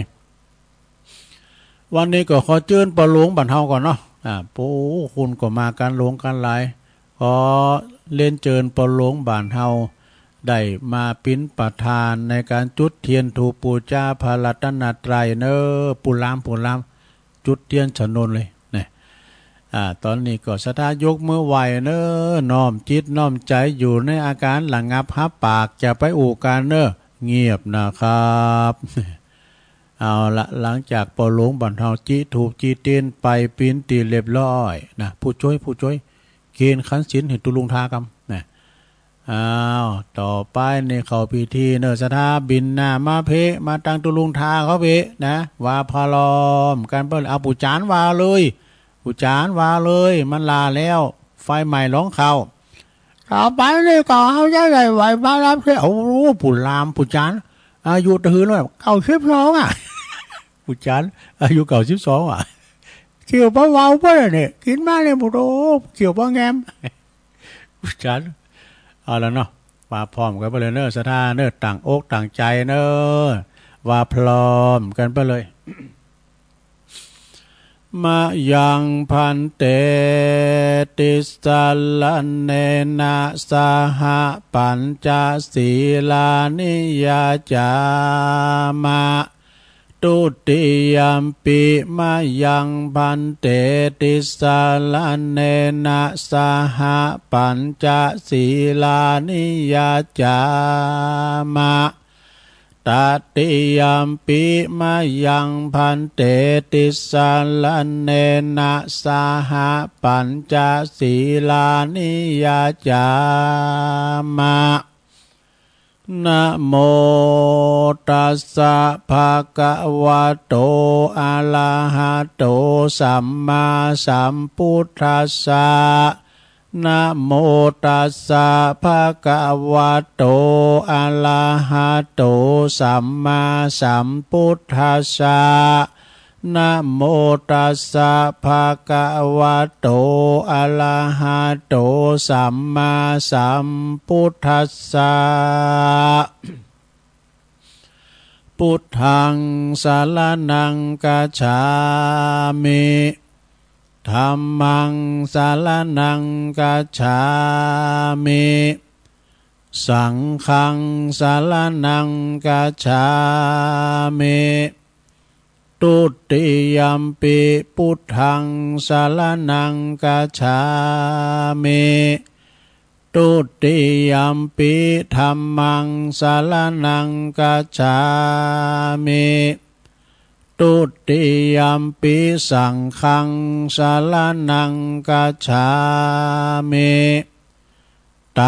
วันนี้ก็ขอเชิญปะหลวงบันเฮาก่อนเนาะปู่คุณก็มากันหลวงกันหลายขอเล่นเชิญปะหลวงบันเฮาได้มาปิ้นประธานในการจุดเทียนธูปปูชาพระรัตนตรัยปุรามจุดเทียนฉนนเลยเนี่ยตอนนี้ก็สถายกมือไหวน้อมจิตน้อมใจอยู่ในอาการหลังงับฮับปากจะไปอู่การเงียบนะครับเอาละหลังจากปอหลวงบันเทาจิถูกจีเตียนไปปิ้นตีเรียบร้อยนะผู้ช่วยเกณฑ์ขันศีลเห็นตุลุงทากรรมนะต่อไปในเขาพิธีสถาบินนามาเพมาตั้งตุลุงทาเขาเพนะว่าพลอมการเปิดเอาปูจานว่าเลยปูจานว่าเลยมันลาแล้วไฟใหม่ร้องเขาต่อไปนี่ก็เขาจะได้ไหวบ้ารับเที่ยวปูลามปูจานอายุถือแล้ว12ปูจานอายุ12เกี่ยวป้าเว้าเพื่อนเนี่ยกินมาเลยบุโรเกี่ยวป้าแงมปูจานเอาแล้วเนาะว่าพร้อมกันไปเลยสถานต่างอกต่างใจว่าพร้อมกันไปเลยมายังพันเตติสัลลันเนนะสหปัญจศีลานิยาจามะตุติยัมปิมายังพันเตติสัลลันเนนะสหปัญจศีลานิยาจามะต ตติยามปิมายังพันเตติสาลเนนะสหปัญจศีลานิยาจามะนะโมตัสสะภะคะวะโตอะระหะโตสัมมาสัมพุทธัสสะนะโมตัสสะภะคะวะโตอะระหะโตสัมมาสัมพุทธัสสะนะโมตัสสะภะคะวะโตอะระหะโตสัมมาสัมพุทธัสสะพุทธังสรณังคัจฉามิธัมมังสรณังคัจฉามิสังฆังสรณังคัจฉามิตุติยัมปิพุทธังสรณังคัจฉามิตุติยัมปิธัมมังสรณังคัจฉามิตุติยัมปิสังฆังสรณังคัจฉามิต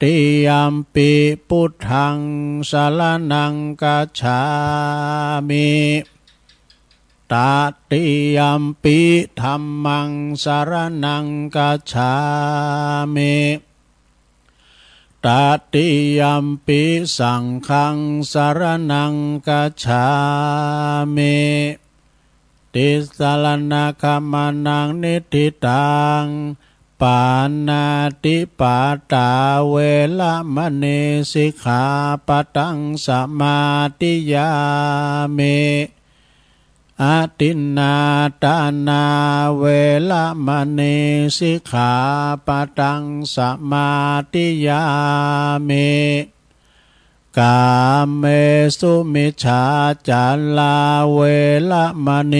ติยัมปิพุทธังสรณังคัจฉามิตติยัมปิธัมมังสรณังคัจฉามิตติยัมปิสังฆังสรณังคัจฉามิติสรณคัมมานังนิทิตังปานาติปาตาเวละมะเนสิกขาปะทังสมาธิยามิอาทินนาทานาเวละมะเนสิกขาปะทังสมาธิยามิกาเมสุมิจฉาจาราเวละมะเน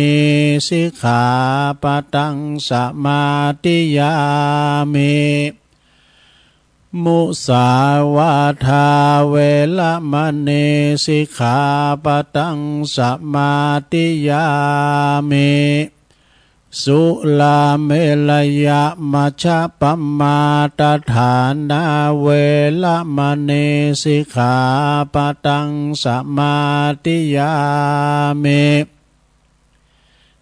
สิกขาปะทังสมาธิยามิมุสาวาทาเวละมะเนสิกขาปะทังสมาธิยามิสุลาเมลยะมัชฌะปัมมาตฐานาเวละมะเนสิกขาปะทังสมาธิยามิ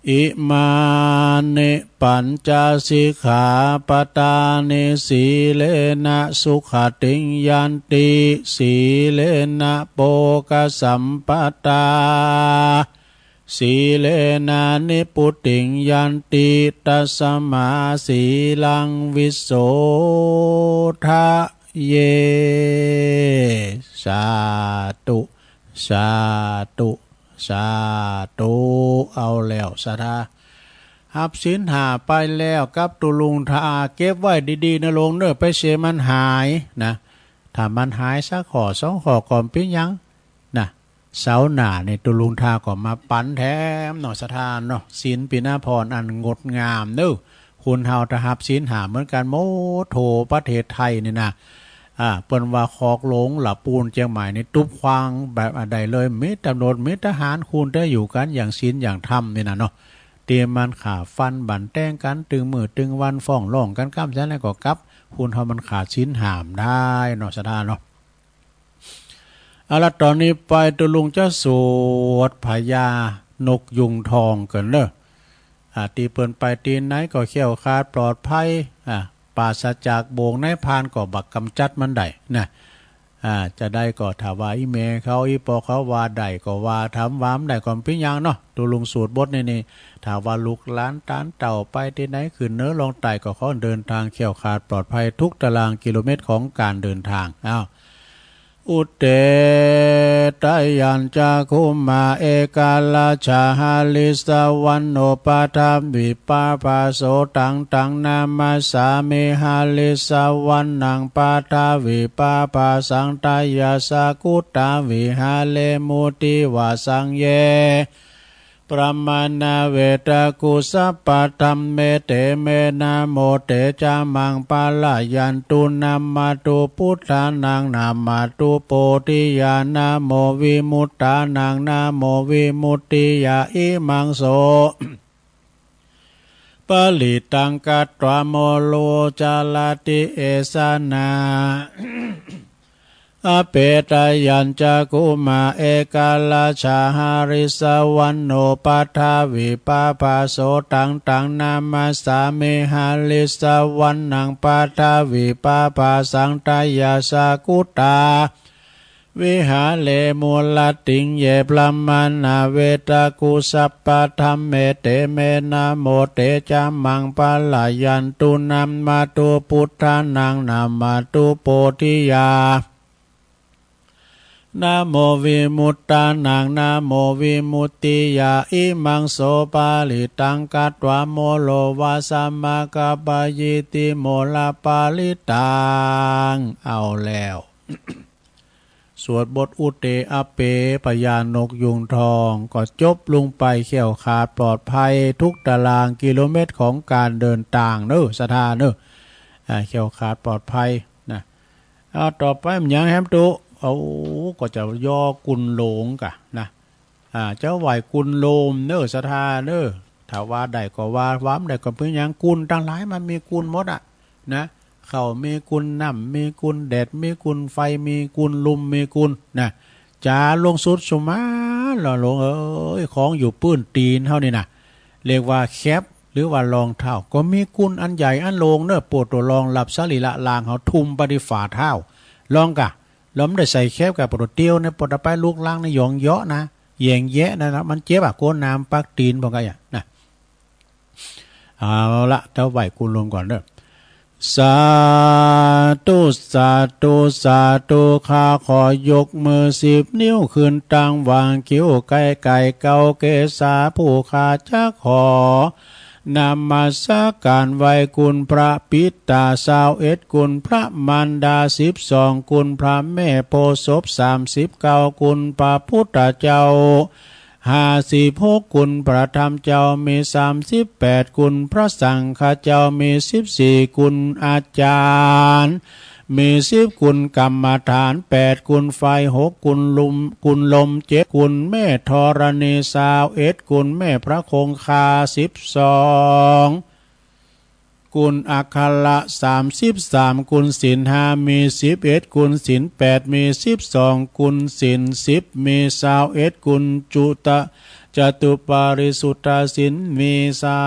อิมานิปัญจสิกขาปทานิสีเลนะสุขติงยันติสีเลนะโภคสัมปทาสีเลนะนิพุติงยันติตัสมาสีลังวิโสทะเยสาธุสาธุสาธุเอาแล้วสาธาหับศีลหาไปแล้วกับตุลุงทาเก็บไว้ดีๆนะลงเด้อไปเสียมันหายนะถ้ามันหายสักข้อสองข้อก่อนเป็นยังนะเสาหน้าในตุลุงทาก็มาปั้นแถมหน่อสถานเนาะศีลปีหน้าพรอันงดงามเด้อคุณเฮาทหับศีลหาเหมือนกันโมโถประเทศไทยนี่นะเปิ้นว่าคอกหลงหลับปูนเจียงใหม่ในตุ๊บควางแบบอะไรเลยมิตรตำรวจมิตรทหารคุณได้อยู่กันอย่างศีลอย่างธรรมนี่นะเนาะเตรียมมันขาฟันบั่นแต้งกันตึงมือตึงวันฟ้องร้องกันก้ามแสนแล้วก็กับคุณเฮามันขาดศีลหามได้เนาะสถานเนาะเอาละตอนนี้ไปตุลุงจะสวดพญานกยุงทองกันเด้อตีเปิ้นไปตีไหนก็เขี้ยวคาดปลอดภัยปราศจากโบงในพานก็บักกำจัดมันได้นะจะได้ก็ถาวาอีเมเขาอีปอเขาว่าได้ก็ว่าทำวามได้ก่อนพิยังเนาะตุลุงสูตรบทนี่ถาวาลูกหลานตานเต่าไปที่ไหนขึ้นเนื้อลงไต่ก็เขาเดินทางเขี้ยวขาดปลอดภัยทุกตารางกิโลเมตรของการเดินทางอุเตตยัญจาคุมาเอกาลาชาหาลิสวันโนปาทาวิปาปาโสตังตังนามาสามิหาลิสวันนังปาทาวิปาปาสังตายาสากุตาวิหาเลมุติวาสังเย ประมาณาเวตากุสัพพะธัมเมเตเมนะโมเตจามังปาลายันตุนามาตุพุทธานังนามาตุโพธิญาณโมวิมุตตานังนาโมวิมุตติยาอิมังโสปลิตังกัตตวโมโลจาลาติเอสนาอเปตายัญจักุมาเอกาลาชาหาริสวันโนปัทาวิปาปาโสตังตังนามาสามิหาลิสวันนังปัทาวิปาปาสังตายาสากุตาวิหาเลมูลติงเยปลามานาเวตากุสัพพะธัมเมเตเมนะโมเตจามังปะลายันตุนัมมาตุพุทธานังนามาตุโพธิยานะโมวิมุตตานังนะโมวิมุตติยาอิมังโสปาลิตังกัตวะโมโลวาสัมมากัปปะยิติโมลาปาลิตังเอาแล้ว สวดบทอุเตอเปพญานกยุงทองก็จบลงไปเขี่ยวขาดปลอดภัยทุกตารางกิโลเมตรของการเดินทางเนอะสถานเนอะเขี่ยวขาดปลอดภัยนะเอาต่อไปมันยังแฮมตุเอาก็จะย่อกุลโลงกะนะเจ้าไหวกุลโลมเนอะสถานเนอะถ้าว่าใดก็ว่าว้ามใดก็เพิ่งยังกุลตั้งหลายมันมีกุลหมดอ่ะนะเขามีกุลน้ำมีกุลแดดมีกุลไฟมีกุลลมมีกุลนะจาลงสุดสมาหล่อลงของอยู่ปื้นตีนเท่านี้นะเรียกว่าแคปหรือว่ารองเท้าก็มีกุลอันใหญ่อันโลงเนอะปวดตัวรองหลับสลีละลางเขาทุ่มปฏิฝ่าเท้าลองกะล้มได้ใส่แคบกับปวดเตี้ยวในปวดไปลูกล่างในยองเยาะนะแยงแยะนะครับมันเจ็บอะโกนน้ำปักตีนพวกกันนะเอาละเจ้าไหวกุลลงก่อนเด้อสาธุสาธุสาธุข้าขอยกมือ10 นิ้วขึ้นตั้งวางคิ้วไก่ไก่เกาเกษาผู้ข้าจะขอนำมาสักการไหวกุลพระปิตา21กุลพระมารดา12กุลพระแม่โพศพ39กุลพระพุทธเจ้า56กุลพระธรรมเจ้ามี38กุลพระสังฆเจ้ามี14กุลอาจารย์มี10กุลกรรมฐาน8กุลไฟ6กุลลม7กุลแม่ธรณี21กุลแม่พระคงคา12กุลอัคคละ33กุลศีล5มี11กุลศีล8มี12กุลศีล10มี21กุลจตุปาริสุทธศีลมี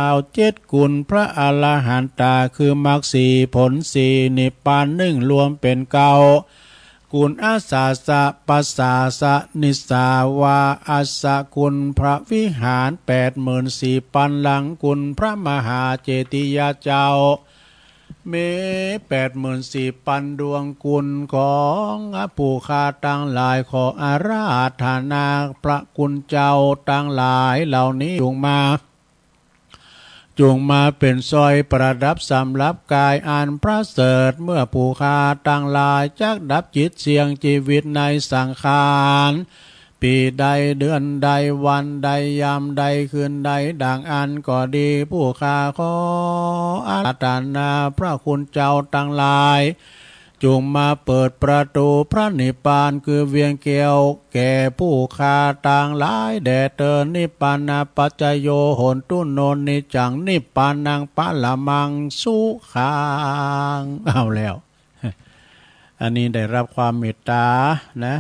27กุลพระอรหันตาคือมรรค4ผล4นิพพาน1รวมเป็น9กุลอาสาสะปัสสาสะนิสาวาอัสสะกุลพระวิหาร84,000ปันหลังกุลพระมหาเจติยาเจ้าเม84,000ดวงกุลของผู้ข้าตั้งหลายขออาราธนาพระกุลเจ้าตั้งหลายเหล่านี้จงมาเป็นซอยประดับสำหรับกายอันพระเสริฐเมื่อผู้ข้าตั้งหลายจักดับจิตเสี่ยงชีวิตในสังขารปีใดเดือนใดวันใดยามใดคืนใดดังอันก็ดีผู้ข้าขออาราธนาพระคุณเจ้าตั้งหลายจงมาเปิดประตูพระนิพพานคือเวียงเกี่ยวแก่ผู้ข้าต่างหลายแด่เธอนิพพานาปัจจโยโหนตุโนนิจังนิพพานังปะละมังสุขังเอาแล้วอันนี้ได้รับความเมตตานะ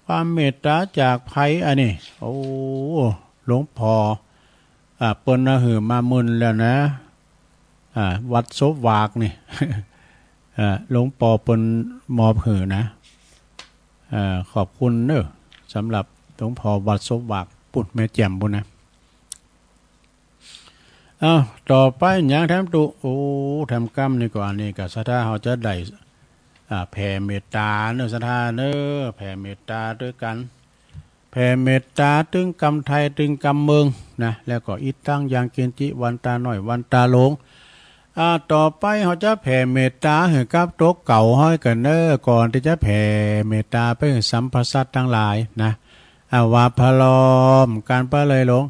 ความเมตตาจากไผอันนี้โอ้หลวงพ่อเปิ้นนะหือมามึนแล้วนะวัดโซวากนี่หลวงพ่อเปิ้นมอบหือนะขอบคุณเนอะสำหรับหลวงพ่อวัดโซวากปุ่นแม่แจ่มบุญนะต่อไปอย่างแถมตุโอ้แถมกรรมนี่ก่อนนี่ก็สถาเขาจะได้แผ่เมตตาเนอะสถาเนอะแผ่เมตตาด้วยกันแผ่เมตตาถึงกรรมไทยถึงกรรมเมืองนะแล้วก็อิตั้งอย่างเกณฑ์จิวันตาหน่อยวันตาหลงต่อไปเขาจะแผ่เมตตาให้กับโต๊ะเก่าห้อยกันเนอะก่อนที่จะแผ่เมตตาไปสัมภสัตทั้งหลายนะว่าพลอมการประเลยหลง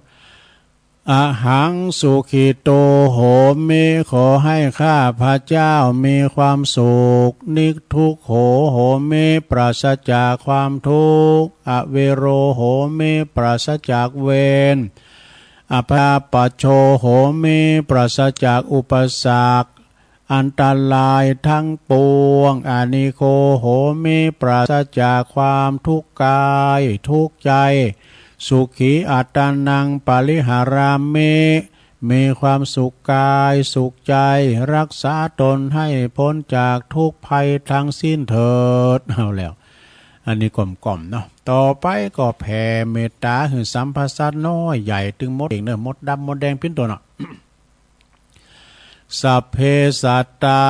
อะหังสุขิโตโหมิขอให้ข้าพระเจ้ามีความสุขนิทุกโหโหมิปราศจากความทุกข์อเวโรโหมิปราศจากเวรอภาปัจโชโหมิปราศจากอุปสรรคอันตรายทั้งปวงอานิโคโหมิปราศจากความทุกข์กายทุกข์ใจสุขีอัตตานังปริหารามิมีความสุขกายสุขใจรักษาตนให้พ้นจากทุกภัยทั้งสิ้นเถิดเอาแล้วอันนี้กล่อมๆเนาะต่อไปก็แผ่เมตตาคือสัมภาษณ์น้อยใหญ่ถึงมดเองเนอะมดดำมดแดงพิ้นตัวเนาะ สัพเพสัตตา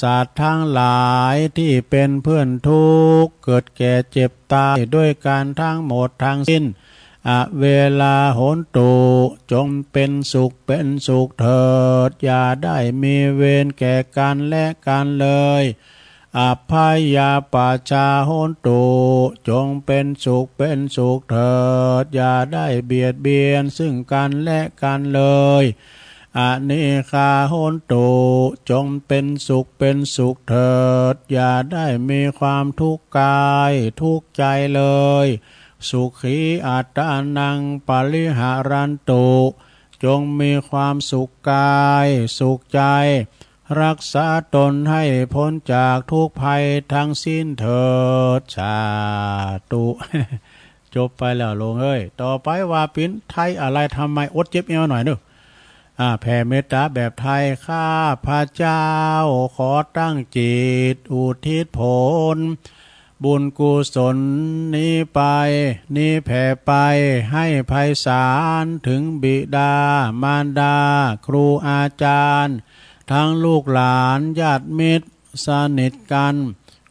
สัตว์ทั้งหลายที่เป็นเพื่อนทุกข์เกิดแก่เจ็บตายด้วยการทั้งหมดทั้งสิ้นเวลาโหนตุจงเป็นสุขเป็นสุขเถิดอย่าได้มีเวรแก่กันและกันเลยอภัยยาปาชาโหนตุจงเป็นสุขเป็นสุขเถิดอย่าได้เบียดเบียนซึ่งกันและกันเลยอเนคาโหนตุจงเป็นสุขเป็นสุขเถิดอย่าได้มีความทุกข์กายทุกข์ใจเลยสุขีอัตตานังปริหารันตุจงมีความสุขกายสุขใจรักษาตนให้พ้นจากทุกภัยทั้งสิ้นเถิดสาธุ จบไปแล้วลงเอ้ยต่อไปว่าปิ้นไทยอะไรทำไมอดเจ็บเอวหน่อยเนอะแผ่เมตตาแบบไทยข้าพระเจ้าขอตั้งจิตอุทิศผลบุญกุศลนี้ไปนี้แผ่ไปให้ไพศาลถึงบิดามารดาครูอาจารย์ทั้งลูกหลานญาติมิตรสนิทกัน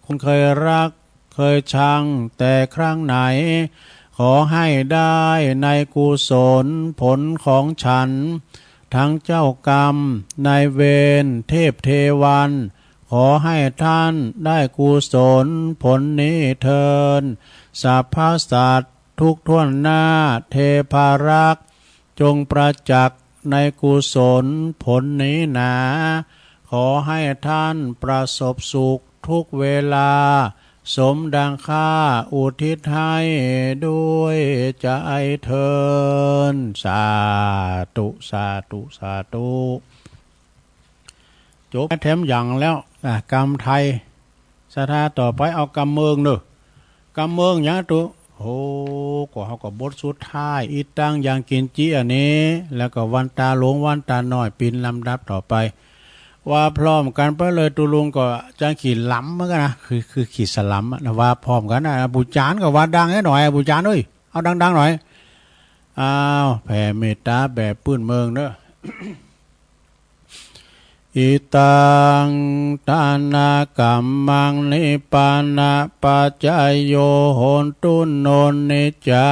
คุณเคยรักเคยชังแต่ครั้งไหนขอให้ได้ในกุศลผลของฉันทั้งเจ้ากรรมนายเวรเทพเทวันขอให้ท่านได้กุศลผลนี้เทินสัพพสัตว์ทุกท่วนหน้าเทพารักษ์จงประจักษ์ในกุศลผลนี้หนาขอให้ท่านประสบสุขทุกเวลาสมดังข้าอุทิศให้ด้วยใจเทินสาธุสาธุสาธุจบแถมอย่างแล้วกรรมไทยสถาต่อไปเอากรรมเมืองเนอะกรรมเมืองอย่างตัวโอ้ก็เขาก็บทสุดท้ายอีตั้งอย่างกินจีอันนี้แล้วก็วันตาหลวงวันตาหน่อยปีนลำดับต่อไปว่าพร้อมกันไปเลยตุลุงก็จะขี่ล้ำเหมือนกันนะคือขี่สลัมนะว่าพร้อมกันนะบูจานก็ว่าดังให้หน่อยบูจานเอ้ยเอาดังๆหน่อยอ้าวแผ่เมตตาแบบปื้นเมืองเนอะ อิตังตานากัมมังนิปานะปัจจายโยโหนตุโนนิจั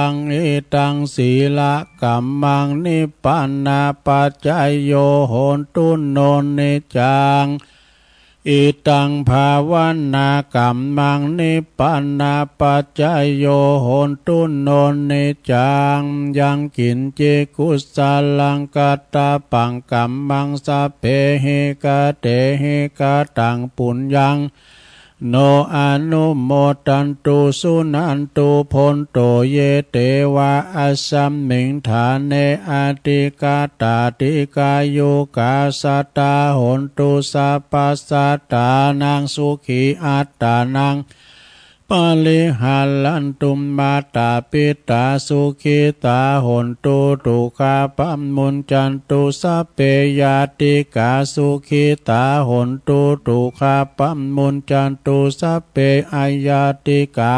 งอิตังศีละกัมมังนิปานะปัจจายโยโหนตุโนนิจังอิตังภาวนากัมมังนิปานะปัจจายโยโหนตุโนนิจังยังกินเจกุสาลังกัตตาปังกัมมังสะเพหิกะเตหิกะตังปุญญังโนอนุโมตันตุสุนันตุพนโตเยเตวะอัสสัมมิงฐานเนอาติกาตาติกายุกาสัตตาหนตุสัพพสัตตานังสุขีอัตตานังปาลิหัลลันตุมมาตาปิตาสุขิตาหนตุตุคาปัมมุนจันตุสัพเพยาติกาสุขิตาหนตุตุคาปัมมุนจันตุสัพเพอายาติกา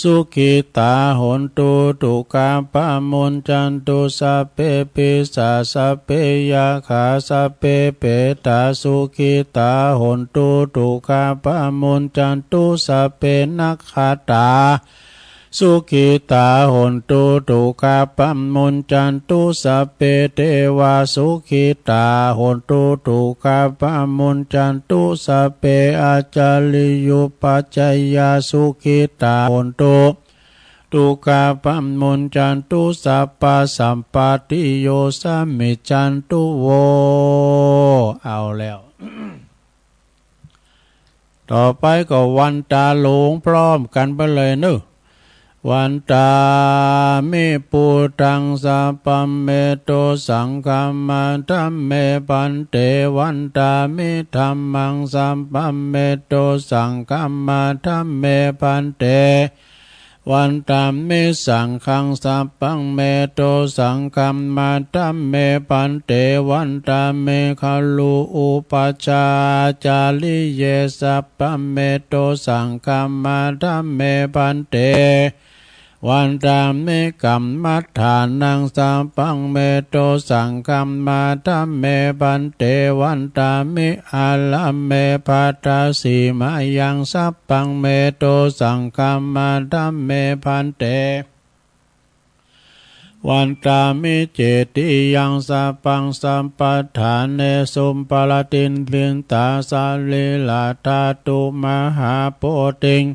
สุขิตาหนตุตุกาปะมุนจันตุสัพเพปิสาสัพเพยาขาสัพเพเปตาสุขิตาหนตุตุกาปะมุนจันตุสัพเพนักขตาสุขิตาหนตุตุกาปะมุนจันตุสัพเพเทวาสุขิตาหนตุตุกาปะมุนจันตุสัพเพอาจาริยุปัจจยาสุขิตาหนตุ ตุกาปัมมุนจันตุสัพพสัมปติโยสัมมิจันตุโวเอาแล้ว ต่อไปก็วันตาหลงพร้อมกันไปเลยเนอะวันตามิปุตังสัพพเมโตสังฆัมมัธัมเมปันเตวันตามิธัมมังสัพพเมโตสังฆัมมัธัมเมปันเตวันตามิสังฆังสัพพังเมโตสังฆัมมัธัมเมปันเตวันตามิคัลลุอุปัชฌาจาริเยสัพพเมโตสังฆัมมัธัมเมปันเตวันตามิกัมมัฏฐานังสัพพังเมโตสังฆัมมัธัมเมปันเตวันตามิอาลัมเมปัตตาสีมายังสัพพังเมโตสังฆัมมัธัมเมปันเตวันตามิเจติยังสัพพังสัมปทานเนสุมปลตินลินตาสาลิลาตาตุมหาโพธิง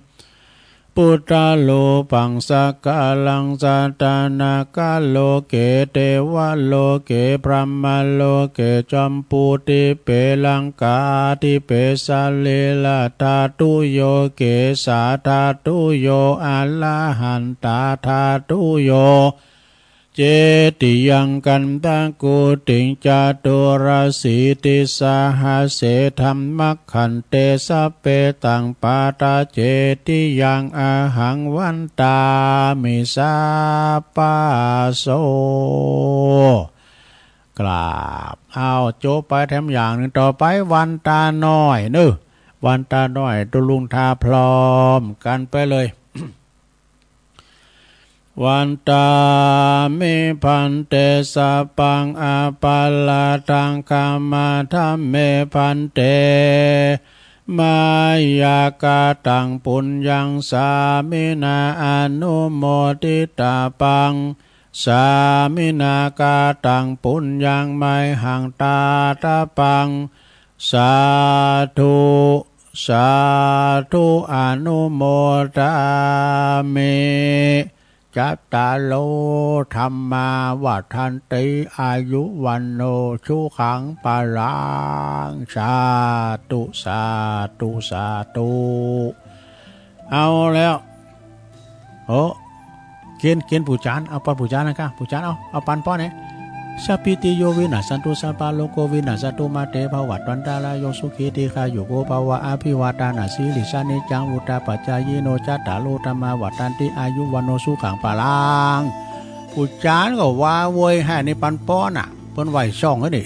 ปุตตะโลปังสกาลังสัตตานากาโลเกเทวะโลเกพรหมโลเกจัมปูติเปลังกาติเปสาเลลาตาตุโยเกสาธาตุโยอะระหันตาธาตุโยเจติยังกันตังกุติงจตุรสีติสหเสธัมมัคขันเตสะเปตังปาตาเจติยังอาหังวันตามิสาปาโสกราบเอาโจไปแถมอย่างหนึ่งต่อไปวันตาน้อยเนอะวันตาน้อยตุลุงทาพร้อมกันไปเลยวันตามิพันเตสัพพังอาปัลลตังกามาธัมเมพันเตมายากาตังปุญญังสามินาอนุโมทิตาปังสามินากาตังปุญญังไมหังตาตาปังสาธุสาธุอนุโมทามิจัตตาโลธรรมาวัฏันติอายุวันโนชุขังปะลังสาธุสาธุสาธุเอาแล้วโอ้กินผู้จานเอาปันผู้จานนะครับผู้จานเอาปันป้อนเนี่ยสัพพิติโยวินาสันตุสัพพะโลกวินาสตุมาเตภวัตวันตาลายโยสุขีติขายุโกภวะอภิวาทานาสีลิสานิจังวุตาปัจจายโนจัตตาโลธรรมาวัฏันติอายุวันโนสุขังปะลังผู้จานก็ว่าโวยให้ในปันป้อนอ่ะเพิ่นไหวช่องแล้วนี่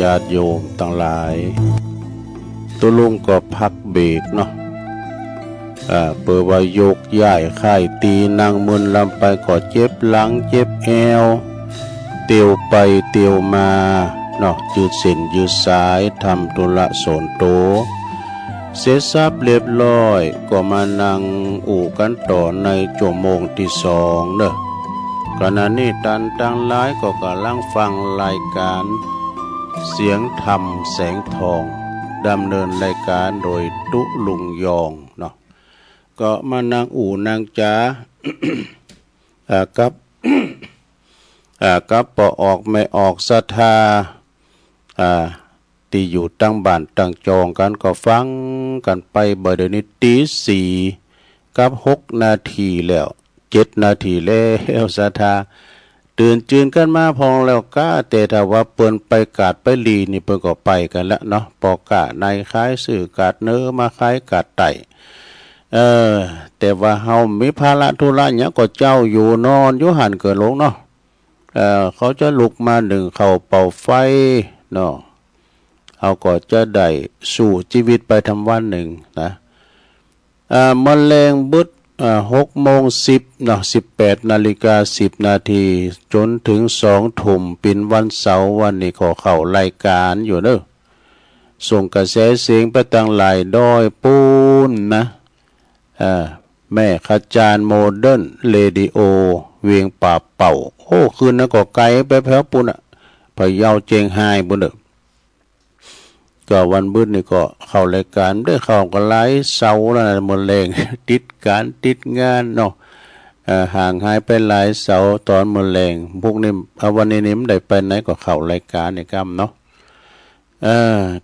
ญาติโยมทั้งหลายตัวลุงก็พักเบรกเนาะเปิดว่ายกย้ายค่ายตีนางมึนลำไปก็เจ็บหลังเจ็บแอวเตียวไปเตียวมาเนาะยืดเส้นยืดสายทำธุระโสนโตเสร็จสับเรียบร้อยก็มานั่งอู่กันต่อในชั่วโมงที่สองเนอะขณะนี้ตันตั้งหลายก็กำลังฟังรายการเสียงธรรมแสงทองดำเนินรายการโดยตุลุงยองเนาะก็มานางอู่นางจ๋า กับปอออกไม่ออกศรัทธาที่อยู่ตั้งบ้านตั้งจองกันก็ฟังกันไปเดี๋ยวนี้ตีสี่กับ6 นาทีแล้ว7 นาทีแล้วศรัทธาตื่นจืนกันมาพองแล้วก้าแต่ถ้าว่าเปิ้นไปกาดไปลีนี่เปิ้นก็ไปกันแล้วเนาะปอกะในคล้ายสื่อกาดเนื้อมาคล้ายกาดไตแต่ว่าเฮามีภาระธุระเนี้ยก็เจ้าอยู่นอนอยู่หันเกิดลงเนาะเขาจะลุกมาหนึ่งเข้าเป่าไฟเนาะเฮาก็จะได้สู่ชีวิตไปทำวันหนึ่งนะมะแรงบึด6:10เนาะ18:10 นาทีจนถึง2 ทุ่มเป็นวันเสาร์วันนี้ขอเข้ารายการอยู่เด้อส่งกระแสเสียงไปตั้งหลายดอยปูนนะแม่ขจารโมเดิร์นเรดิโอเวียงป่าเป่าโอ้คืนนั้นก็ไกลไปแถวปุ่นพะเยาเจียงไฮ้ปุ่นเด้อก็วันบึ้ดนี่ก็เข้ารายการได้เข้าก็หลายเสาแล้วนะมื้อแลง ติดการติดงานเนาะห่างหายไปหลายเสาตอนมื้อแลงพวกนี้วันนี้นี่มันได้ไปไหนก็เข้ารายการนี่ครับเนาะ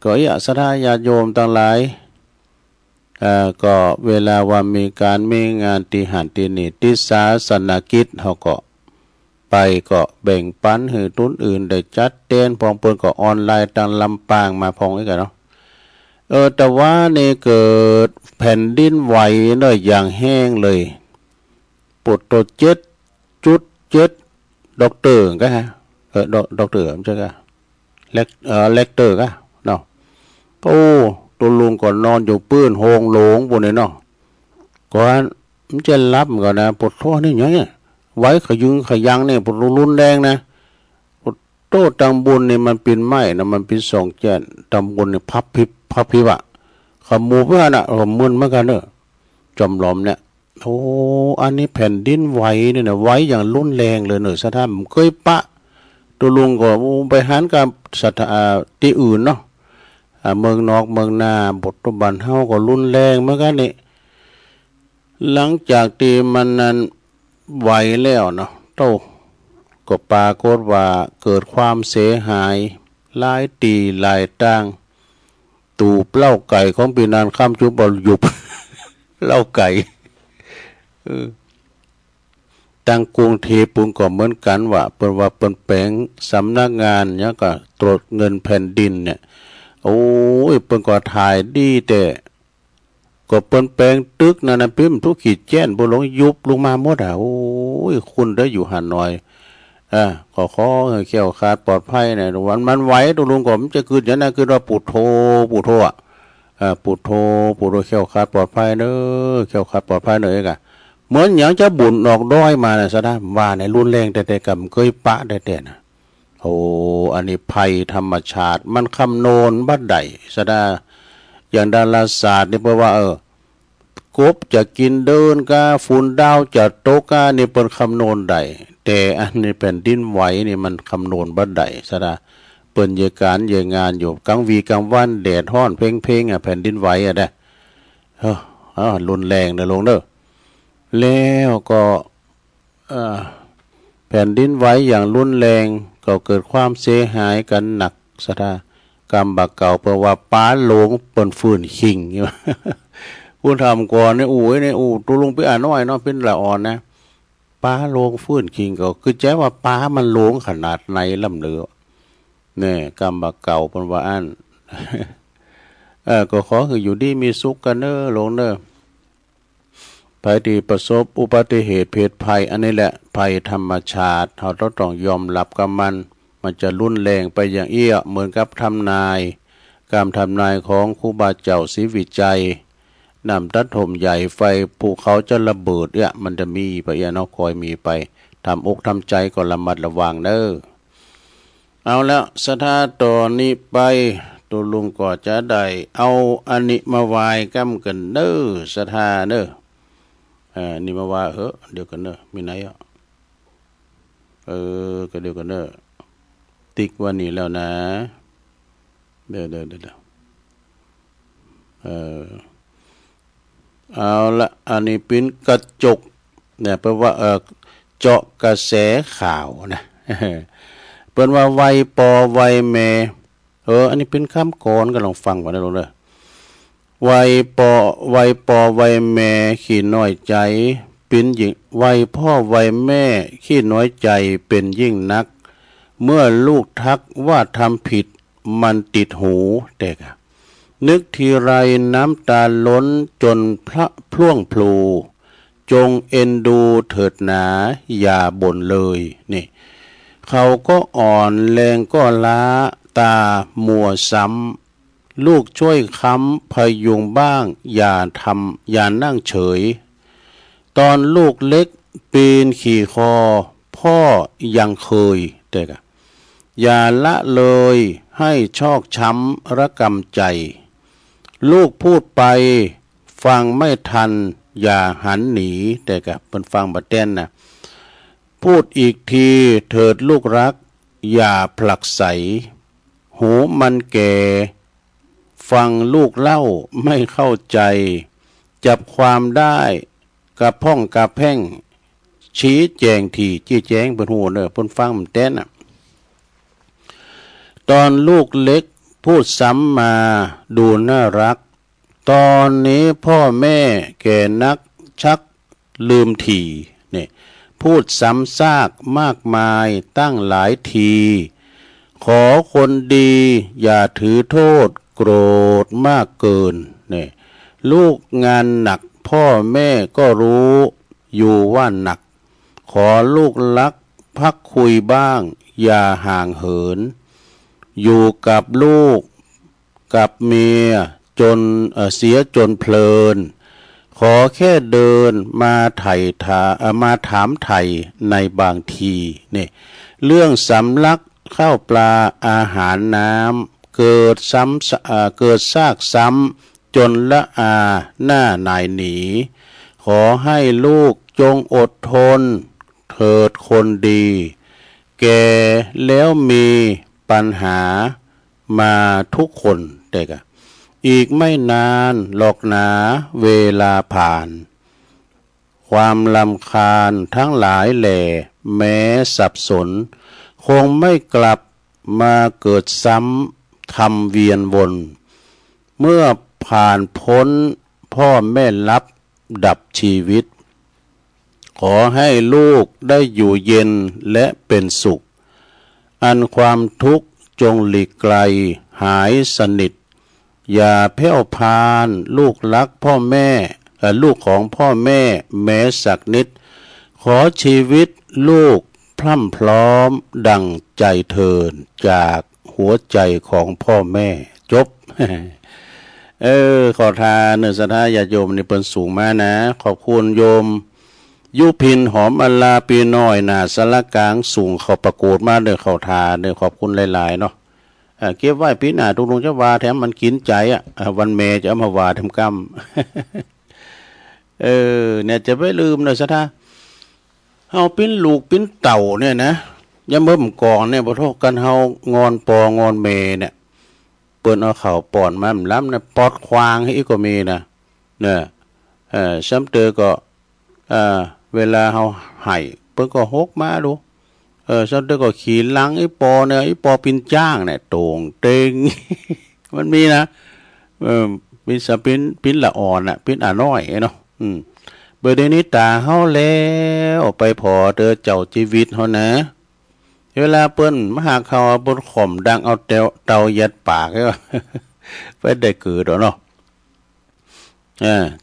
ก็อยากศรัทธาญาติโยมทั้งหลายก็เวลาว่ามีการมีงานที่หันที่นี่ที่ศาสนกิจเขาก็ไปก็แบ่งปันให้ทุนอื่นได้จัดเต้นพองเปิ้นก็ออนไลน์ทางลำปางมาพองไว้กันเนาะแต่ว่านี่เกิดแผ่นดินไหวเลยอย่างแห้งเลยปุตโต7.7ด็อกเตอร์ก็ฮะด็อกเตอร์ไม่ใช่ก็เลคเตอร์ก็เนาะโอ้ตัวลุงก่อนนอนอยู่ปื้นโฮงหลงบนนี้เนาะก่อนมันจะรับก่อนนะปวดท้อนี่อย่างเงี้ยไว้ขยุงขยังเนี่ยปวดรุนแรงนะปวดโต้ตำบลเนี่ยมันเป็นไม้นะมันเป็น2 แจ่นตำบลเนี่ยพับพิบอะขมูเพื่อนอะมึนเหมือนกันเนอะจอมหลอมเนี่ยโอ้อันนี้แผ่นดินไหวเนี่ยนะไหวอย่างรุนแรงเลยเนอะสถานเคยปะตัวลุงก็ไปหันกับสถานที่อื่นเนาะเมืองนอกเมืองนาบทบันเฮาก็รุนแรงเหมือนกันนี่หลังจากที่มันนั้นไหวแล้วเนาะโตก็ปรากฏว่าเกิดความเสียหายหลายตีหลายต่างตูบเล่าไก่ของปีนานข้ามจุบบอลยุบ เล่าไก่ตั้งกรุงเทพปุ่นก็เหมือนกันว่าเปิ้นว่าเปิ้นแปลงสำนักงานเนี่ยก็ตรวจเงินแผ่นดินเนี่ยโอ้ยเปิ้นก็ถ่ายดีแต่ก็เปิ้นแปลงตึกนั่นน่ะพิมพ์ทุกขีดแจ้นบ่ลงยุบลงมาหมดโอ้ยคุณได้อยู่หันหน่อยขอให้แคล้วคลาดปลอดภัยเนี่ยวันมันไหวตัวลุงก็มันจะคืออย่างนั้นคือว่าปุถโธปุถโธปุถโธแคล้วคลาดปลอดภัยเด้อแคล้วคลาดปลอดภัยเด้อกะเหมือนอย่างจะบุญออกด้อยมาน่ะซะนะว่าในรุนแรงแต่กับเคยปะแต่น่ะโอ้อันนี้ภัยธรรมชาติมันคำโนนบัดใดซะนะอย่างดาราศาสตร์นี่เพราะว่ากบจะกินเดินกาฝุ่นดาวจะตกกานี่เป็นคำโนนใดแต่อันนี้แผ่นดินไหวนี่มันคำโนนบัดใดซะนะเปิ้นเยการเยงานอยู่กลางวีกลางวันแดดร้อนเพ่งแผ่นดินไหวเด้รุนแรงเด้อลงเด้อแล้วก็แผ่นดินไหวอย่างรุนแรงก็เกิดความเสียหายกันหนักซะนะกรรมบักเก่าเพราะว่าป้าหลงเปิ้นฟื้นขิงอยู่ ผู้ทำก่อนเนี่ยตัวลงไปน้อยเนาะเป็นละอ่อนนะป้าหลงฟื้นขิงก็คือแจ้ว่าป้ามันหลงขนาดไหนลำเหลือเนี่ยกรรมบักเก่าเปิ้นว่าอัน ก็ขอคืออยู่ดีมีสุขกันเด้อลงเด้อภัยที่ประสบอุบัติเหตุเพศภัยอันนี้แหละภัยธรรมชาติเราต้องยอมรับกับมัน มันจะรุนแรงไปอย่างเอี้ยเหมือนกับทำนายการทำนายของครูบาเจ้าศรีวิจัยนำทัดถมใหญ่ไฟภูเขาจะระเบิดเนี่ยมันจะมีไปเนาะคอยมีไปทำอกทำใจก็ระมัดระวังเด้อเอาแล้วสถาตอนนี้ไปตัวลุงก็จะได้เอาอันนี้มาไหว้กันเด้อสถาเด้อนี่มาว่าเดี๋ยวกันเด้อมีไหนอ่ะก็เดี๋ยวกันเด้อติ๊กวันนี้แล้วนะเด้อเอาละอันนี้เป็นกระจกเนี่ยแปลว่าเจาะกระแสข่าวนะเปิ้นว่าไวปอไวแม่อันนี้เป็นคำกรก็ลองฟังก่อนนะลูกเด้อไวปอไวแม่ขี้น้อยใจเป็นยิ่งไวพ่อไวแม่ขี้น้อยใจเป็นยิ่งนักเมื่อลูกทักว่าทำผิดมันติดหูแต่กะนึกทีไรน้ำตาล้นจนพระพล่วงพลูจงเอ็นดูเถิดหนาอย่าบ่นเลยนี่เขาก็อ่อนแรงก็ล้าตามัวซ้ำลูกช่วยค้ำพยุงบ้างอย่านั่งเฉยตอนลูกเล็กปีนขี่คอพ่อยังเคยแต่กะอย่าละเลยให้ชอกช้ำระกำใจลูกพูดไปฟังไม่ทันอย่าหันหนีแต่กะเพิ่นฟังบ่แต้นนะพูดอีกทีเถิดลูกรักอย่าผลักไสหูมันแก่ฟังลูกเล่าไม่เข้าใจจับความได้กระพ่องกระแพ่งชี้แจงที่จี้แจงเพิ่นฮู้เด้อเพิ่นฟังมันแต้นน่ะตอนลูกเล็กพูดซ้ำมาดูน่ารักตอนนี้พ่อแม่แก่นักชักลืมทีนี่พูดซ้ำซากมากมายตั้งหลายทีขอคนดีอย่าถือโทษโกรธมากเกินนี่ลูกงานหนักพ่อแม่ก็รู้อยู่ว่าหนักขอลูกรักพักคุยบ้างอย่าห่างเหินอยู่กับลูกกับเมียจนเสียจนเพลินขอแค่เดินมาถามไถ่ในบางทีนี่เรื่องสำลักข้าวปลาอาหารน้ำเกิดซากซ้ำจนละอาหน้านายหนีขอให้ลูกจงอดทนเถิดคนดีแก่แล้วมีปัญหามาทุกคนแต่กะอีกไม่นานหรอกหนาเวลาผ่านความรำคาญทั้งหลายแหล่แม้สับสนคงไม่กลับมาเกิดซ้ำทำเวียนวนเมื่อผ่านพ้นพ่อแม่รับดับชีวิตขอให้ลูกได้อยู่เย็นและเป็นสุขอันความทุกข์จงหลีกไกลหายสนิทอย่าแผ่วพานลูกรักพ่อแม่ลูกของพ่อแม่แม้สักนิดขอชีวิตลูกพรั่ำพร้อมดังใจเทินจากหัวใจของพ่อแม่จบ ขอทานเนื้อสถาญาติโยมนี่เปิ้นสูงมานะขอบคุณโยมยุพินหอมอลาปีน้อยน่ะสารกลางสูงเขาประกวดมาเด้อเขาทาเด้อขอบคุณหลายๆเนาะเก็บไว้ปีหน้าทุกลุงจะว่าแถมมันกินใจวันเมจะเอามาว่าทำกรรม เนี่ยจะไม่ลืมเด้อสถาเฮาปิ้นลูกปิ้นเต่าเนี่ยนะอย่าเบิ่มก่อนเนี่ยบ่โทษกันเฮางอนปองอนเมเนี่ยเปิ้นเอาข้าวป้อนมาล้ำนะปอดควางให้อีกก็มีนะเนี่ยซ้ำเตอก็เวลาเฮาให้เปิ้นก็ฮกมาดูซ้ำเตอก็ขี่หลังไอ้ปอเนี่ยไอ้ปอปินจ้างเนี่ยโต่งเต็ง มันมีนะปินสปินปินละอ่อนน่ะปินน้อยเนาะเบอร์เดนี้ตาเฮาแล้วไปพอเด้อเจ้าชีวิตเฮานะเวลาเปิ้นมาหาเขาบนข่อมดังเอาเตายัดปากให้ไปได้เกิดเนาะ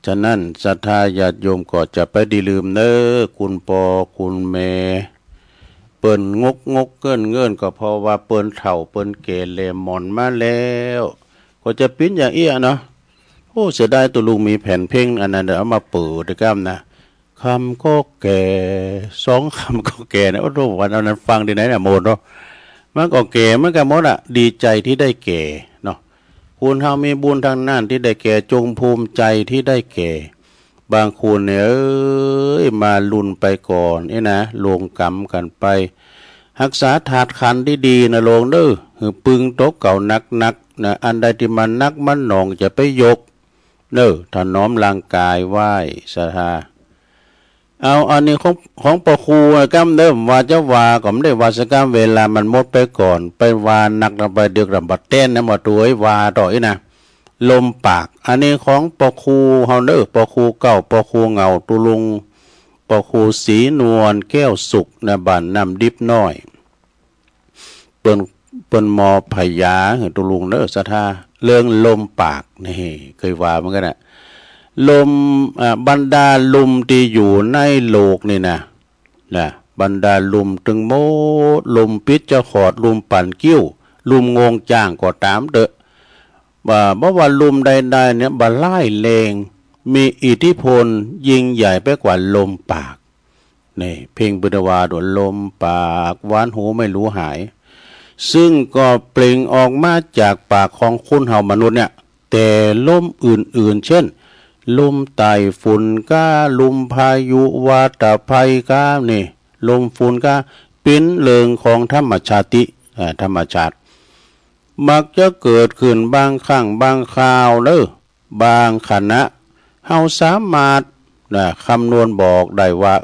ฉะนั้นศรัทธาญาติโยมก็จะไปดีลืมเด้อคุณปอคุณแม่ เปิ้นงกเงินก็เพราะว่าเปิ้นเฒ่าเปิ้นแก่แลหมอนมาแล้วก็จะปิ้นอย่างเอี้ยเนาะโอ้เสียดายตัวลุงมีแผ่นเพลงอันนั้นเอามาเปิดด้วยกันนะคำก็แก่สองคำก็แก่นะโอ้โหวันนั้นฟังที่ไหนเนี่ยหมดเนาะมันก็แก่มันก็หมดอ่ะดีใจที่ได้แก่เนาะคุณเฮามีบุญทางนั้นที่ได้แก่จงภูมิใจที่ได้แก่บางคนเนี่ยมาลุ่นไปก่อนนะลงกรรมกันไปรักษาถาดขันที่ดีนะลงเด้อปึงตกเก่านักนะอันใดที่มันนักมันหนองจะไปยกเด้อถ้าน้อมร่างกายไหว้ศรัทธาเอาอันนี้ของปะครูกำเดิมว่าจะว่าก็ไม่ได้ว่าสักกรรมเวลามันหมดไปก่อนไปว่านักไปเดือกบัดเต้นนะมาตัวไอ้ว่าต่อยนะลมปากอันนี้ของปะครูเฮาเด้อปะครูเก่าปะครูเงาตุลุงปะครูสีนวลแก้วสุกนะบ้านน้ำดิบน้อยเปิ้นมอพยาตุลุงเด้อศรัทธาเรื่องลมปากนี่เคยว่าเหมือนกันน่ะลมบรรดาลมที่อยู่ในโลกนี่นะบรรดาลมตึงโมลมปิดจะขอดลมปั่นกิ้วลมงงจ้างก็ตามเด้อว่าลมใดๆเนี่ยบ่ไล่เลงมีอิทธิพลยิ่งใหญ่ไปกว่าลมปากนี่เพลงบุญวาดลมปากหวานหูไม่รู้หายซึ่งก็เปล่งออกมาจากปากของคนเฮามนุษย์เนี่ยแต่ลมอื่นๆเช่นลมไต้ฝุ่นก้าลมพายุวาตภัยก้านี่ลมฝุ่นก้าเป็นเรื่องของธรรมชาติธรรมชาติมักจะเกิดขึ้นบางครั้งบางคราวเด้อบางขณะเฮาสามารถคำนวณบอกได้ว่า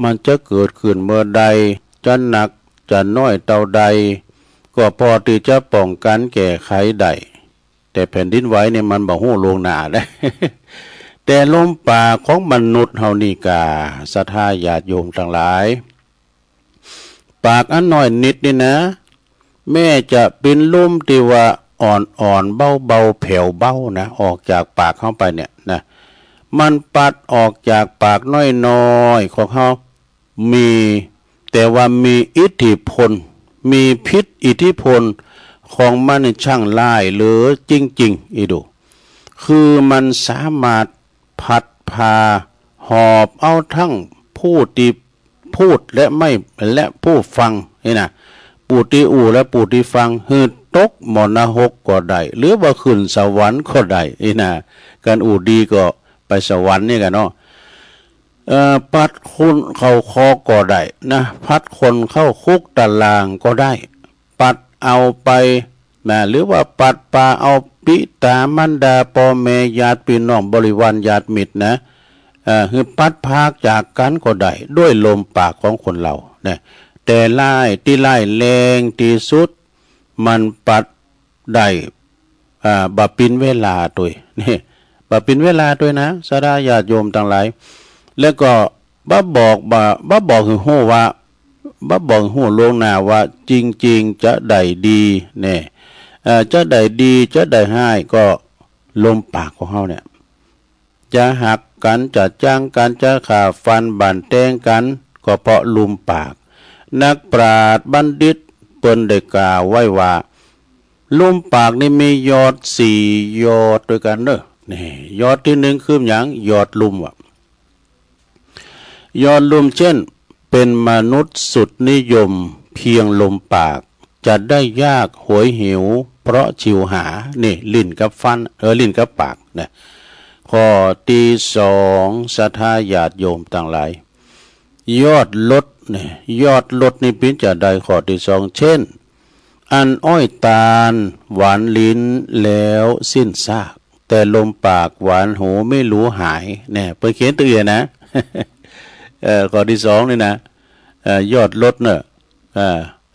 มันจะเกิดขึ้นเมื่อใดจะหนักจะน้อยเท่าใดก็พอที่จะป้องกันแก้ไขได้แต่แผ่นดินไหวเนี่ยมันบ่ฮู้ล่วงหน้าได้ แต่ลมปากของมนุษย์เฮานี่กาศรัทธาญาติโยมทั้งหลายปากอันน้อยนิดนี่นะแม่จะเป็นลมที่ว่าอ่อนๆเบาๆแผ่วเบานะออกจากปากเข้าไปเนี่ยนะมันปัดออกจากปากน้อยๆของเฮามีแต่ว่ามีอิทธิพลมีพิษอิทธิพลของมันช่างลายเหลือจริงๆอีดูคือมันสามารถพัดพาหอบเอาทั้งผู้ที่พูดและผู้ฟังนี่นะผู้ที่อู่และผู้ที่ฟังหืดตกมรณหกก็ได้หรือว่าขึ้นสวรรค์ก็ได้นี่นะการอู่ดีก็ไปสวรรค์นี่กันเนาะพัดคนเข้าคอก็ได้นะพัดคนเข้าคุกตารางก็ได้ปัดเอาไปหรือว่าปัดปาเอาปิตามันดาพ่อแม่ญาติพี่น้องบริวารญาติมิตรนะคือปัดพากจากกันก็ได้ด้วยลมปากของคนเรานะแต่ไล่ที่ไล่แรงที่สุดมันปัดได้บะปินเวลาด้วยนี่บะปินเวลาด้วยนะสาราญาติโยมทั้งหลายแล้วก็บอกคือฮู้ว่าบอกฮู้ลวงหน้าว่าจริงๆจะได้ดีเนี่ยจะได้ดีจะได้ให้ก็ลมปากของเฮาเนี่ยจะหักกันจะจ้างกันจะขาฟันบั่นแตงกันก็เพราะลมปากนักปราชญ์บัณฑิตเปิ้นได้กล่าวไว้ว่าลมปากนี่มียอด4ยอดด้วยกันเด้อนี่ยอดที่1คือหยังยอดลมยอดลมเช่นเป็นมนุษย์สุดนิยมเพียงลมปากจะได้ยากหวยหิวเพราะชิวหานี่ลิ้นกับฟันลิ้นกับปากนะข้อที่2ศรัทธาญาติโยมต่างหลายยอดลดนี่ยอดลดนี่เป็นจะได้ข้อที่2เช่นอันอ้อยตาลหวานลิ้นแล้วสิ้นซากแต่ลมปากหวานหูไม่รู้หายเนี่ยเพิ่นเขียนตัวอย่างนะ ข้อที่2นี่นะยอดลดเนี่ย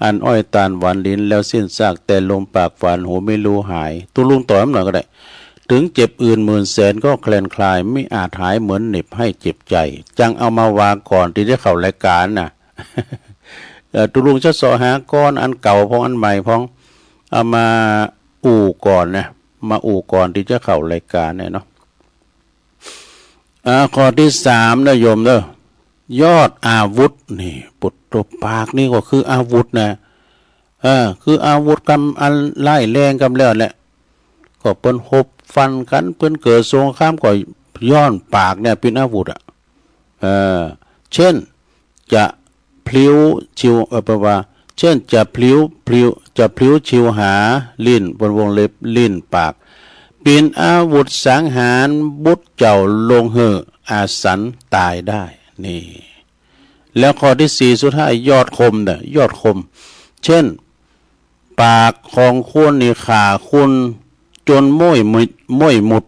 อันอ้อยตาลหวานลิ้นแล้วสิ้นซากแต่ลมปากหวานหูไม่รู้หายตุลุงต่อมหน่อยก็ได้ถึงเจ็บอื่นหมื่นแสนก็แคลนคลายไม่อาจหายเหมือนเหน็บให้เจ็บใจจังเอามาวางก่อนที่จะเข้ารายการน่ะ ตุลุงจะสอหาก้อนอันเก่าพ้องอันใหม่พ้องเอามาอู่ก่อนนะมาอู่ก่อนที่จะเข้ารายการเนี่ยเนาะข้อที่3นะโยมเด้อ ยอดอาวุธนี่ปุตตปากนี่ก็คืออาวุธนะคืออาวุธกำอันไล่แรงกำแล้วแหละก็เปิ้นหบฟันกันเปิ้นเกิดสงครามก็ย้อนปากเนี่ยเป็นอาวุธเช่นจะพลิ้วชิวแปลว่าเช่นจะพลิ้วชิวหาลิ้นบนวงเล็บลิ้นปากเป็นอาวุธสังหารบุตรเจ้าลงเหออาสันตายได้นี่แล้วข้อที่สี่สุดท้ายยอดคมเนี่ยยอดคมเช่นปากของคุณนี่ขาคุณจนม้วยหมุด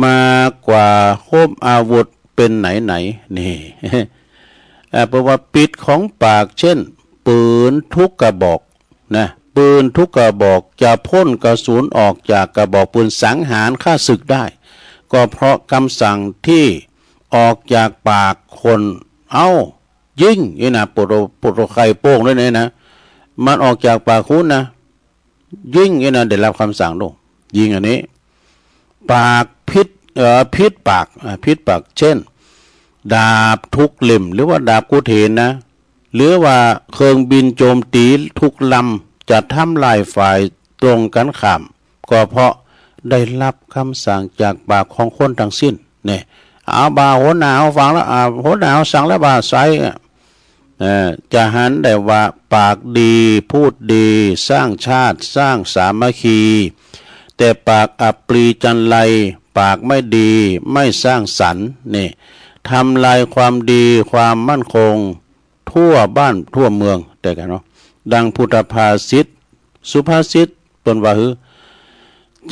มากว่าคมอาวุธเป็นไหนนี่เพราะว่าปิดของปากเช่นปืนทุกกระบอกนะปืนทุกกระบอกจะพ่นกระสุนออกจากกระบอกปืนสังหารฆ่าศึกได้ก็เพราะคำสั่งที่ออกจากปากคนยิงนี่นะปุโรไข่โป้งด้วยนะมันออกจากปากคุณนะยิงนี่นะได้รับคำสั่งด้วยยิงอันนี้ปากพิษปากเช่นดาบทุกเล่มหรือว่าดาบกุเถนนะหรือว่าเครื่องบินโจมตีทุกลำจะทำลายฝ่ายตรงกันข้ามก็เพราะได้รับคำสั่งจากปากของคนทั้งสิ้นเนี่ยเอาบาหัวหนาวฟังแล้วหัวหนาวสั่งแล้วบาไซจะหันได้ว่าปากดีพูดดีสร้างชาติสร้างสามัคคีแต่ปากอับปรีจันไรปากไม่ดีไม่สร้างสรรค์นี่ทำลายความดีความมั่นคงทั่วบ้านทั่วเมืองแต่กันเนาะดังพุทธภาษิตสุภาษิตตนว่า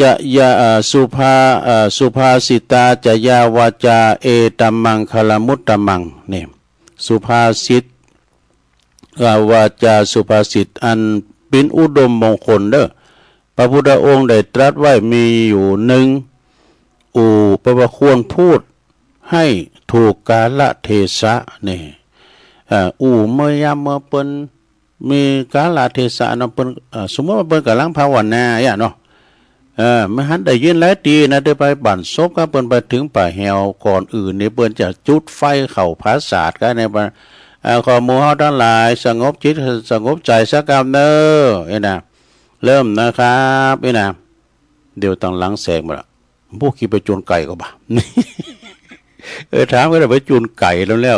จะยาสุภาษิตาจะยาวาจาเอตัมมังคลมุตตมังนี่สุภาษิตวาจาสุภาษิตอันเป็นอุดมมงคลเด้อพระพุทธองค์ได้ตรัสไว้มีอยู่หนึ่งแปลว่าควรพูดให้ถูกกาลเทศะนี่เมื่อยามเมื่อเปิ้นมีกาลเทศะเนาะเปิ้นสมมติว่าเปิ้นกำลังภาวนาเนาะไม่หันได้ยินแล้วตีนะได้ไปบั่นซบก็เปิ้นไปถึงป่าแหวก่อนอื่นนี่เปิ้นจะจุดไฟเข้าภาษาทกันในขอหมู่เฮาทั้งหลายสงบจิตสงบใจสักกำเด้อนะเริ่มนะครับนะเดี๋ยวตั้งหลังแสงมาละพวกขี่ไปจูนไก่ก็บ่าถามก็ได้ไปจูนไก่แล้ว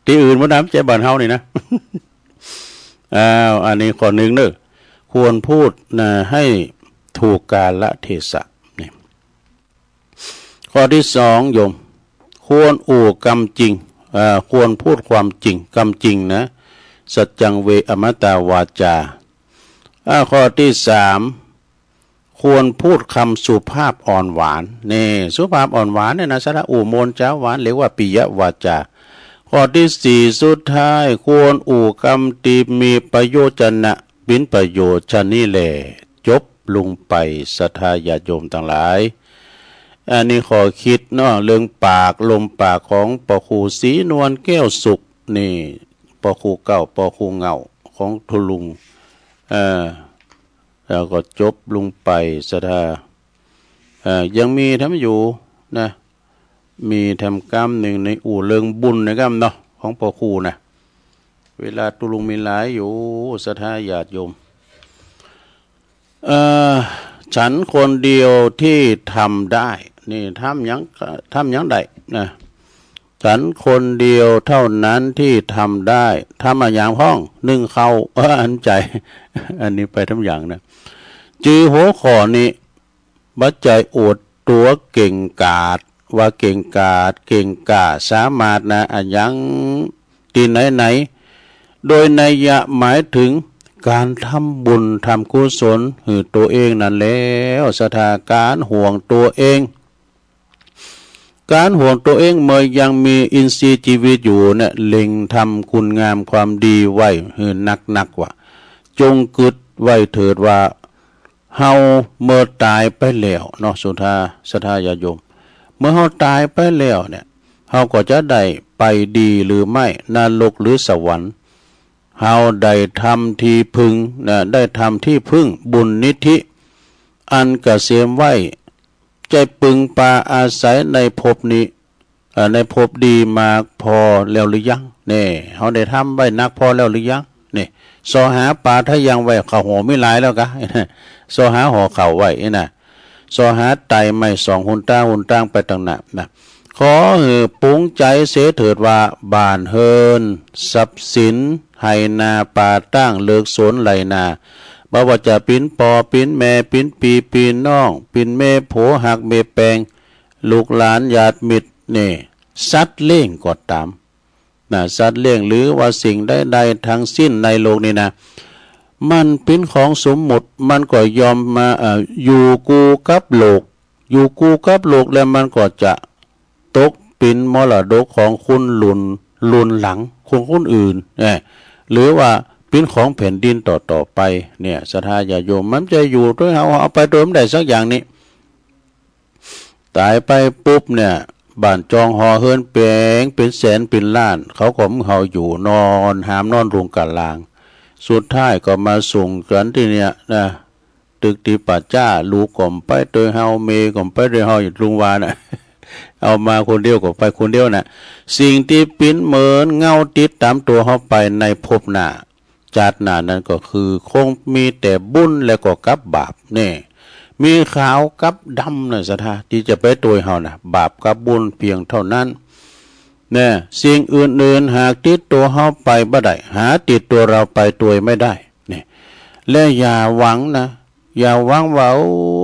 ที่อื่นมันน้ำใจบ้านเฮานี่นะอันนี้ข้อหนึ่งเด้อควรพูดนะให้ถูกกาลเทศะนี่ข้อที่สองโยมควรกรรมจริงควรพูดความจริงกรรมจริงนะสัจจังเวอมตาวาจาข้อที่สามควรพูดคำสุภาพอ่อนหวานนี่สุภาพอ่อนหวานเนี่ยนะสระอูโมนจ้าหวานเรียกว่าปิยวาจาข้อที่สี่สุดท้ายควรกรรมตีมีประโยชน์นะเป็นประโยชน์ชนิแลจบลงไปศรัทธาญาติโยมทั้งหลายอันนี้ขอคิดเนาะเรื่องปากลมปากของปอครูศรีนวลแก้วสุขนี่ปอครูเก่าปอครูเงาของทุลุงแล้วก็จบลงไปศรัทธายังมีทำอยู่นะมีทำกรรมหนึ่งในเรื่องบุญนะครับเนาะของปอครูนะเวลาทุลุงมีหลายอยู่ศรัทธาญาติโยมฉันคนเดียวที่ทำได้นี่ทำยังได้นะฉันคนเดียวเท่านั้นที่ทำได้ทำมาอย่างห้องนึ่งเข้าอันใจอันนี้ไปทำอย่างนะจือหัวข้อนี้บัจจัยอดตัวเก่งกาจว่าเก่งกาจเก่งกาสามารถนะอันยังตีไหนโดยนัยยะหมายถึงการทำบุญทำกุศลหือตัวเองนั่นแล้วสถานการห่วงตัวเองการห่วงตัวเองเมื่อยังมีอินทรีย์ชีวิตอยู่เนี่ยเล็งทำคุณงามความดีไว้หือนักว่าจงกึดไว้เถิดว่าเฮาเมื่อตายไปแล้วเนาะสุธาศรัทธาญาติโยมเมื่อเฮาตายไปแล้วเนี่ยเฮาก็จะได้ไปดีหรือไม่นรกหรือสวรรค์เฮาได้ทำที่พึ่งนะได้ทำที่พึ่งบุญนิธิอันเกษมไว้ใจปึงปาอาศัยในภพนี้ ในภพดีมาพอแล้วหรือยังนี่เฮาได้ทำไว้นักพอแล้วหรือยังนี่สอหาปลาถ้ายังไว้ข้าวหอไม่หลายแล้วกะสอหาห่อข้าวไว้น่ะสอหาไตไม่สองหุ่นตั้งไปต่างหน้านะขอปุ้งใจเสถิดว่าบ้านเฮินทรัพย์สินไห้นาป่าตั้งเลิกสวนไหลนาบ่ว่าจะปิ้นปอปิ้นแม่ปิ้นปีปีน้องปิ้นเมโผหักเมแปงลูกหลานญาติมิตรนี่สัตว์เลี้ยงก็ตามนะสัตว์เลี้ยงหรือว่าสิ่งใดๆทั้งสิ้นในโลกนี้นะมันเป็นของสมมุติมันก็ยอมมาอยู่กูกับโลกอยู่กูกับโลกแล้วมันก็จะตกเป็นมรดกของคุณลุนหลังของคนอื่นหรือว่าเป็นของแผ่นดินต่อไปเนี่ยศรัทธาญาโยมมันจะอยู่ด้วยเอาไปโดยไม่ได้สักอย่างนี้ตายไปปุ๊บเนี่ยบ้านจองหอเฮินเปงเป็นแสนเป็นล้านเขาก็มึงเฮาอยู่นอนหามนอนรุงกันลางสุดท้ายก็มาส่งกันที่เนี่ยนะตึกตีป่าจ้าลูกก่อมไปโดยเฮาเมก่อมไปโดยเฮาอยู่ลุงวาน่ะ เอามาคนเดียวก็ไปคนเดียวน่ะสิ่งที่ปิ้นเหมือนเงาติดตามตัวเฮาไปในภพหน้าชาติหน้านั้นก็คือคงมีแต่บุญและก็กับบาปนี่มีขาวกับดำนะสัทธาที่จะไปตัวเฮานะบาปกับบุญเพียงเท่านั้นเนี่ยสิ่งอื่นๆหากติดตัวเฮาไปบ่ได้หาติดตัวเราไปตัวไม่ได้นี่และอย่าหวังนะอย่าหวังว่า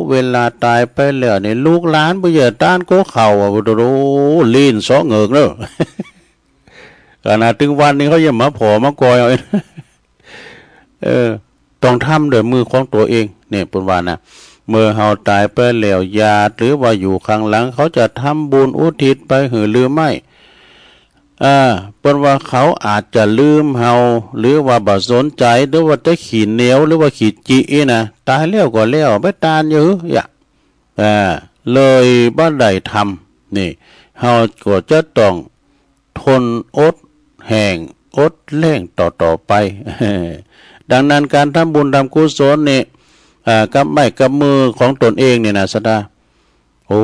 เวลาตายไปแล้วเนี่ยลูกหลานบ่อย่าต้านโกเข่าอ่ะบ่รู้ลีนซ้อเงือกเด้อ ขณะถึงวันนี้เขายังมาผอมากอยเอา ต้องทำด้วยมือของตัวเองเนี่ยปุณวานะเมื่อเฮาตายไปแล้วญาติหรือว่าอยู่ข้างหลังเขาจะทำบุญอุทิศไปหรือไม่เปิ้นว่าเขาอาจจะลืมเฮาหรือว่าบ่สนใจหรือว่าจะขี้เหนียวหรือว่าขี้จินะตายแล้วก็แล้วไปตานอยู่อย่าเลยบ่ได้ทำนี่เฮาก็จะต้องทนอดแห้งอดแล้งต่อไป ดังนั้นการทำบุญทำกุศลนี่กับไม้กับมือของตนเองเนี่ยนะสดาโอ้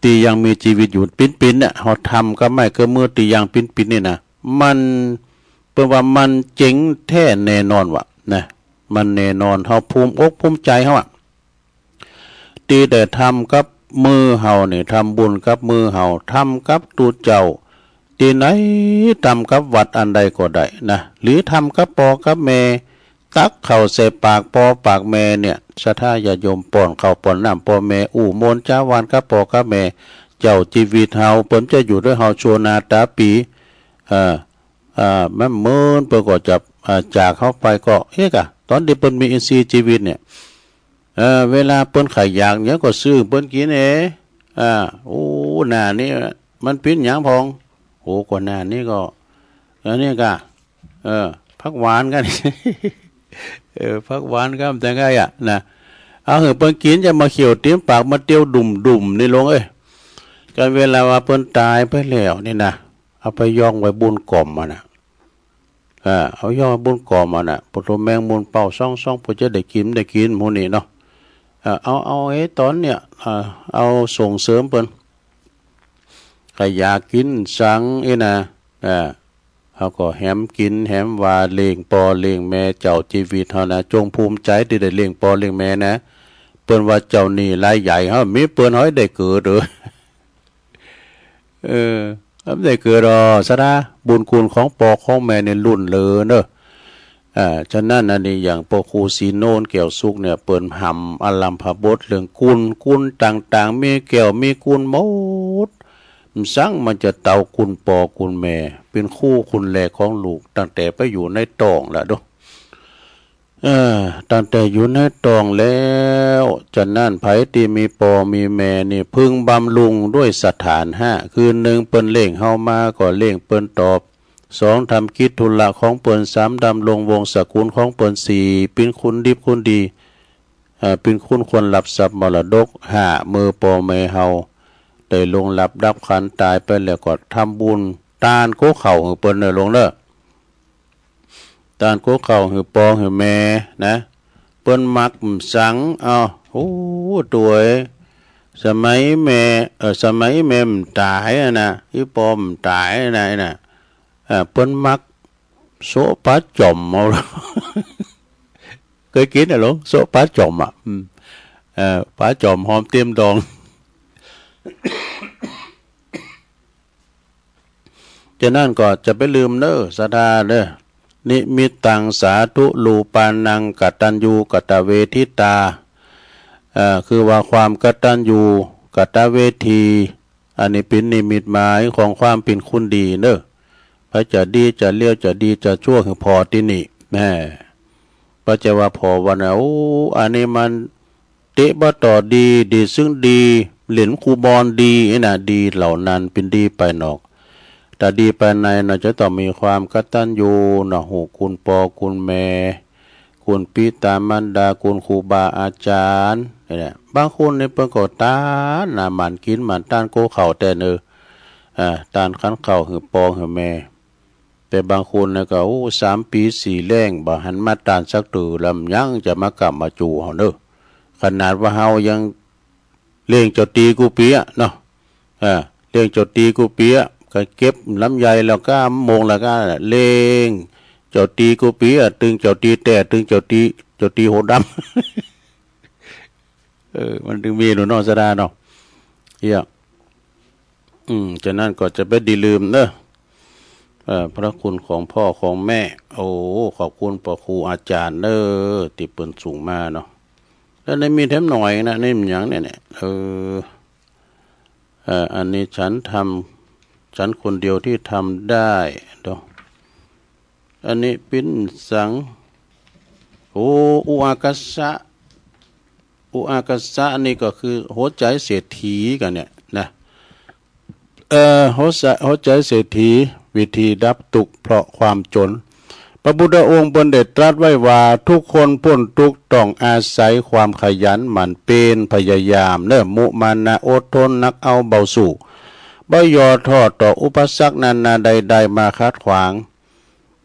ตียังมีชีวิตอยู่ปิ้นเนี่ยเขาทำกับไม้กับมือตียังปิ้นนี่นะมันเป็นว่ามันเจ๋งแท้แน่นอนวะนะมันแน่นอนเขาภูมิอกภูมิใจเขาอะตีแต่ทำกับมือเฮาเนี่ยทำบุญกับมือเฮาทำกับตูเจ้าที่ไหนทำกับวัดอันใดก็ได้นะหรือทำกับปอกับแม่ตักเข่าใส่ปากปอปากแม่เนี่ยศรัทธาญาโยมป้อนข้าวป้อนน้ำปอแม่มนจ้าวานกับปอกับแม่เจ้าชีวิตเฮาเปิ้นจะอยู่ด้วยเฮาชั่วนาตาปีแม่เมินเปิ้นก็จะจากเข้าไปก็กะตอนที่เปิ้นมีอินทรีย์ชีวิตเนี่ยเวลาเปิ้นขายอยากเนี่ยก็ซื้อเปิ้นกินโอ้หน้านี่มันเป็นหยังพองโอ้กว่าหน้านี่ก็อันนี้กะผักหวานกัน ผักหวานก็แต่ไงนะเอาเปิ้นกินจะมาเขียวเตรียมปากมาเตียวดุ่มนี่ลงกันเวลาว่าเปิ้นตายไปแล้วนี่นะเอาไปย่องไว้บุญกล่อมมันนะเอาย่องบุญกล่อมมันนะปุถุแมงมุนเป่าซ่องปุจะได้กินหมู่นี้เนาะเอาตอนเนี่ยเอาส่งเสริมเปิ้นใครอยากกินสั่งนะเขาก็แหมกินแหมว่าเลี้ยงปอเลี้ยงแม่เจ้าชีวิตเฮานะจงภูมิใจที่ได้เลี้ยงปอเลี้ยงแม่นะเปิ้นว่าเจ้านี่รายใหญ่เฮามีเปิ้นห้อยได้เกิดได้เกิดซะนะบุญคุณของปอของแม่ในรุ่นเลยเด้อฉะนั้นอันนี้อย่างปอครูสีโนนแก้วสุกเนี่ยเปิ้นหำอลัมพบทเรื่องกุลต่างๆมีแก้วมีกุลหมดสั่งมันจะเตาคุณปอคุณแม่เป็นคู่คุณแลของลูกตั้งแต่ไปอยู่ในตองแล้วดูตั้งแต่อยู่ในตองแล้วฉะนั้นไผที่มีปอมีแม่นี่พึงบำรุงด้วยสถาน5คือ1เปิ้นเล่งเฮามาก็เล่งเปิ้นตอบ2ทำกิจธุระของเปิ้น3ดำรงวงศกุลของเปิ้น4เป็นคุณดิบคุณดีเป็นคุณควรรับทรัพย์มรดก5มือปอแม่เฮาได้ลงหลับดับขันตายไปแล้วก็ทำบุญตานโกเข่าหือเปิ้นลงเด้อตานโกเข่าหือปอหือแม่นะเปิ้นมักสังโอ้ตัว สมัยแม่สมัยแม่มตายนะอีปอมตายนะเปิ้นมักโซปลาจ่อมเอาเคยกินหรอโซปลาจ่อมปลาจ่อมหอมเตรียมดองจะนั่นก็จะไปลืมเด้อสดาเด้อนิมิตตังสาธุลูปานังกตัญญูกตเวทิตาคือว่าความกตัญญูกตเวทีอันนี้เป็นนิมิตหมายของความเป็นคุณดีเด้อพระจะดีจะเลี้ยวจะดีจะชั่วคือพอที่นี่แม่พระจะว่าพอวันโอ้อันนี้มันเตะบ่ต่อดีดีซึ่งดีเหรียญคูบอลดีน่ะดีเหล่านั้นเป็นดีไปนอกแต่ดีไปในน่ะจะต้องมีความกตัญญูนะหูคุณปอคุณแม่คุณปิตามารดาคุณครูบาอาจารย์เนี่ยบางคนในเปิ้นก็ตานน่ะมันกินมันต้านโกเข่าแต่เนอต้านขันเข่าหือปองหือแม่แต่บางคนเนี่ยก็3 ปี4แรงบ่หันมาต้านสักตือลำยังจะมากลับมาจูเฮาเด้อขนาดว่าเฮายังเลี้ยงเจ้าตีกูเปียเนาะเลี้ยงเจ้าตีกูเปียก็เก็บลำไยแล้วก็โมงแล้วก็เลี้ยงเจ้าตีกูเปียตึงเจ้าตีแต่ตึงเจ้าตีโหดำ มันถึงมีหนูนอสดาเนาะเฮียฉะนั้นก็จะไปดีลืมเด้อพระคุณของพ่อของแม่โอ้ขอบคุณพ่อครูอาจารย์เด้อที่เปิ้นสูงมาเนาะแล้วในมีแถมหน่อยนะนี่มันหยังเนี่ยอันนี้ฉันคนเดียวที่ทำได้เนาะอันนี้ปิ้นสังอุอากาสะนี่ก็คือหัวใจเศรษฐีกันเนี่ยนะหัวใจเศรษฐีวิธีดับทุกข์เพราะความจนพระพุทธองค์ได้ตรัสไว้ว่าทุกคนพ้นทุกข์ต้องอาศัยความขยันหมั่นเป็นพยายามมุมานะอดทนนักเอาเบาสู่บ่ย่อท้อต่ออุปสรรคนานาใดๆมาคัดขวาง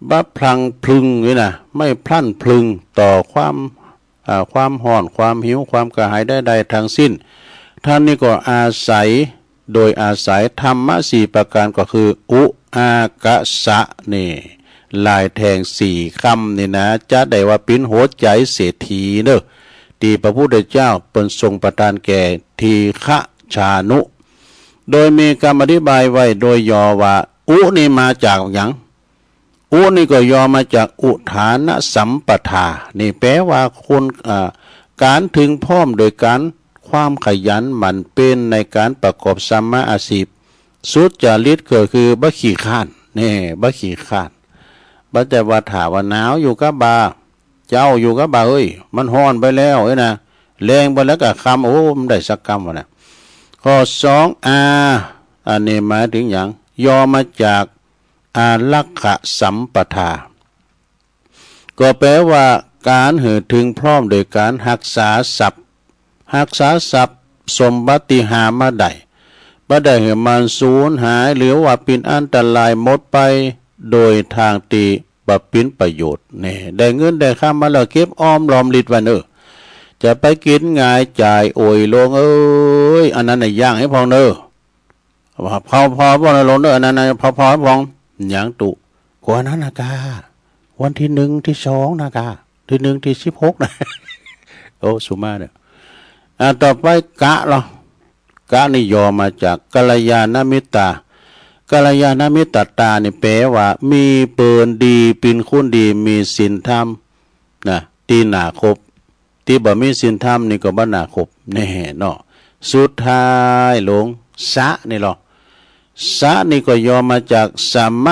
บ่พลังพลึงนี่นะไม่พลั้นพลึงต่อความห่อนความหิวความกระหายใดๆทั้งสิ้นท่านนี่ก็อาศัยโดยอาศัยธรรมะ4ประการก็คืออุอากาสะนี่ลายแทง4คำนี่นะจะได้ว่าเป็นหัวใจเศรษฐีเด้อที่พระพุทธเจ้าเปิ้นทรงประทานแก่ทีฆะชานุโดยมีคำอธิบายไว้โดยย่อว่าอุนี่มาจากหยังอุนี่ก็ย่อมาจากอุทานสัมปทานี่แปลว่าคนการถึงพร้อมโดยการความขยันหมั่นเป็นในการประกอบสัมมาอาชีพสุจริตก็คือบ่ขี้ข้านนี่บ่ขี้ข้านบ่แต่ว่าถาว่าหนาวอยู่กับบาเจ้าอยู่กับบาเอ้ยมันร้อนไปแล้วนะแรงไปแล้วก็คำมันได้สักคำวะนะข้อ2อันนี้หมายถึงอย่างย่อมาจากอาลักขะสัมปทาก็แปลว่าการถึงพร้อมโดยการรักษาทรัพย์สมบัติหามาได้บ่ได้ให้มันสูญหายหรือว่าเป็นอันตรายหมดไปโดยทางที่บ่เป็นประโยชน์นี่ได้เงินได้ค่ามาแล้วเก็บออมรอมริดไว้จะไปกินง่ายจ่ายโอยลงอันนั้นน่ะย่างให้พองพอบ่ลงอันนั้นน่ะพอพองหยังตุกว่านั้นนะกาวันที่1ที่2นะกาที่1ที่16นะสุมาเนี่ยต่อไปกะนี่ย่อมาจากกัลยาณมิตรกัลยาณมิตรตานี่แปลว่ามีเปินดีเป็นคุณดีมีศีลธรรมนะตีหนาครบที่บ่มีศีลธรรมนี่ก็บ่หนาครบแน่เนาะสุดท้ายหลงสะนี่หรอสะนี่ก็ย่อมาจากสัมม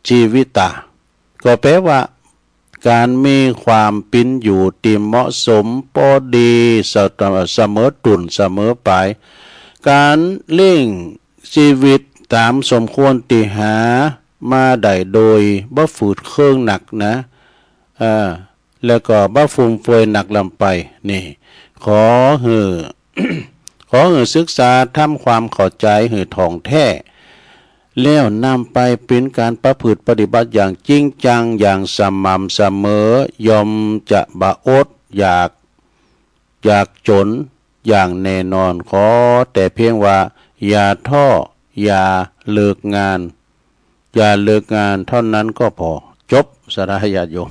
ชีวิตาก็แปลว่าการมีความเป็นอยู่ที่เหมาะสมพอดีเสมอตุนเสมอไปการเลี้ยงชีวิตตามสมควรที่หามาได้โดยบ่ฝืดเครื่องหนักนะแล้วก็บ่ฟุ่มเฟือยหนักลำไปนี่ขอศึกษาทำความเข้าใจท่องแท้แล้วนำไปเป็นการประพฤติปฏิบัติอย่างจริงจังอย่างสม่ำเสมอยอมจะบ่อดอยากจน อย่างแน่นอนขอแต่เพียงว่าอย่าท้ออย่าเลิกงานอย่าเลิกงานเท่านั้นก็พอจบสาธยาโยม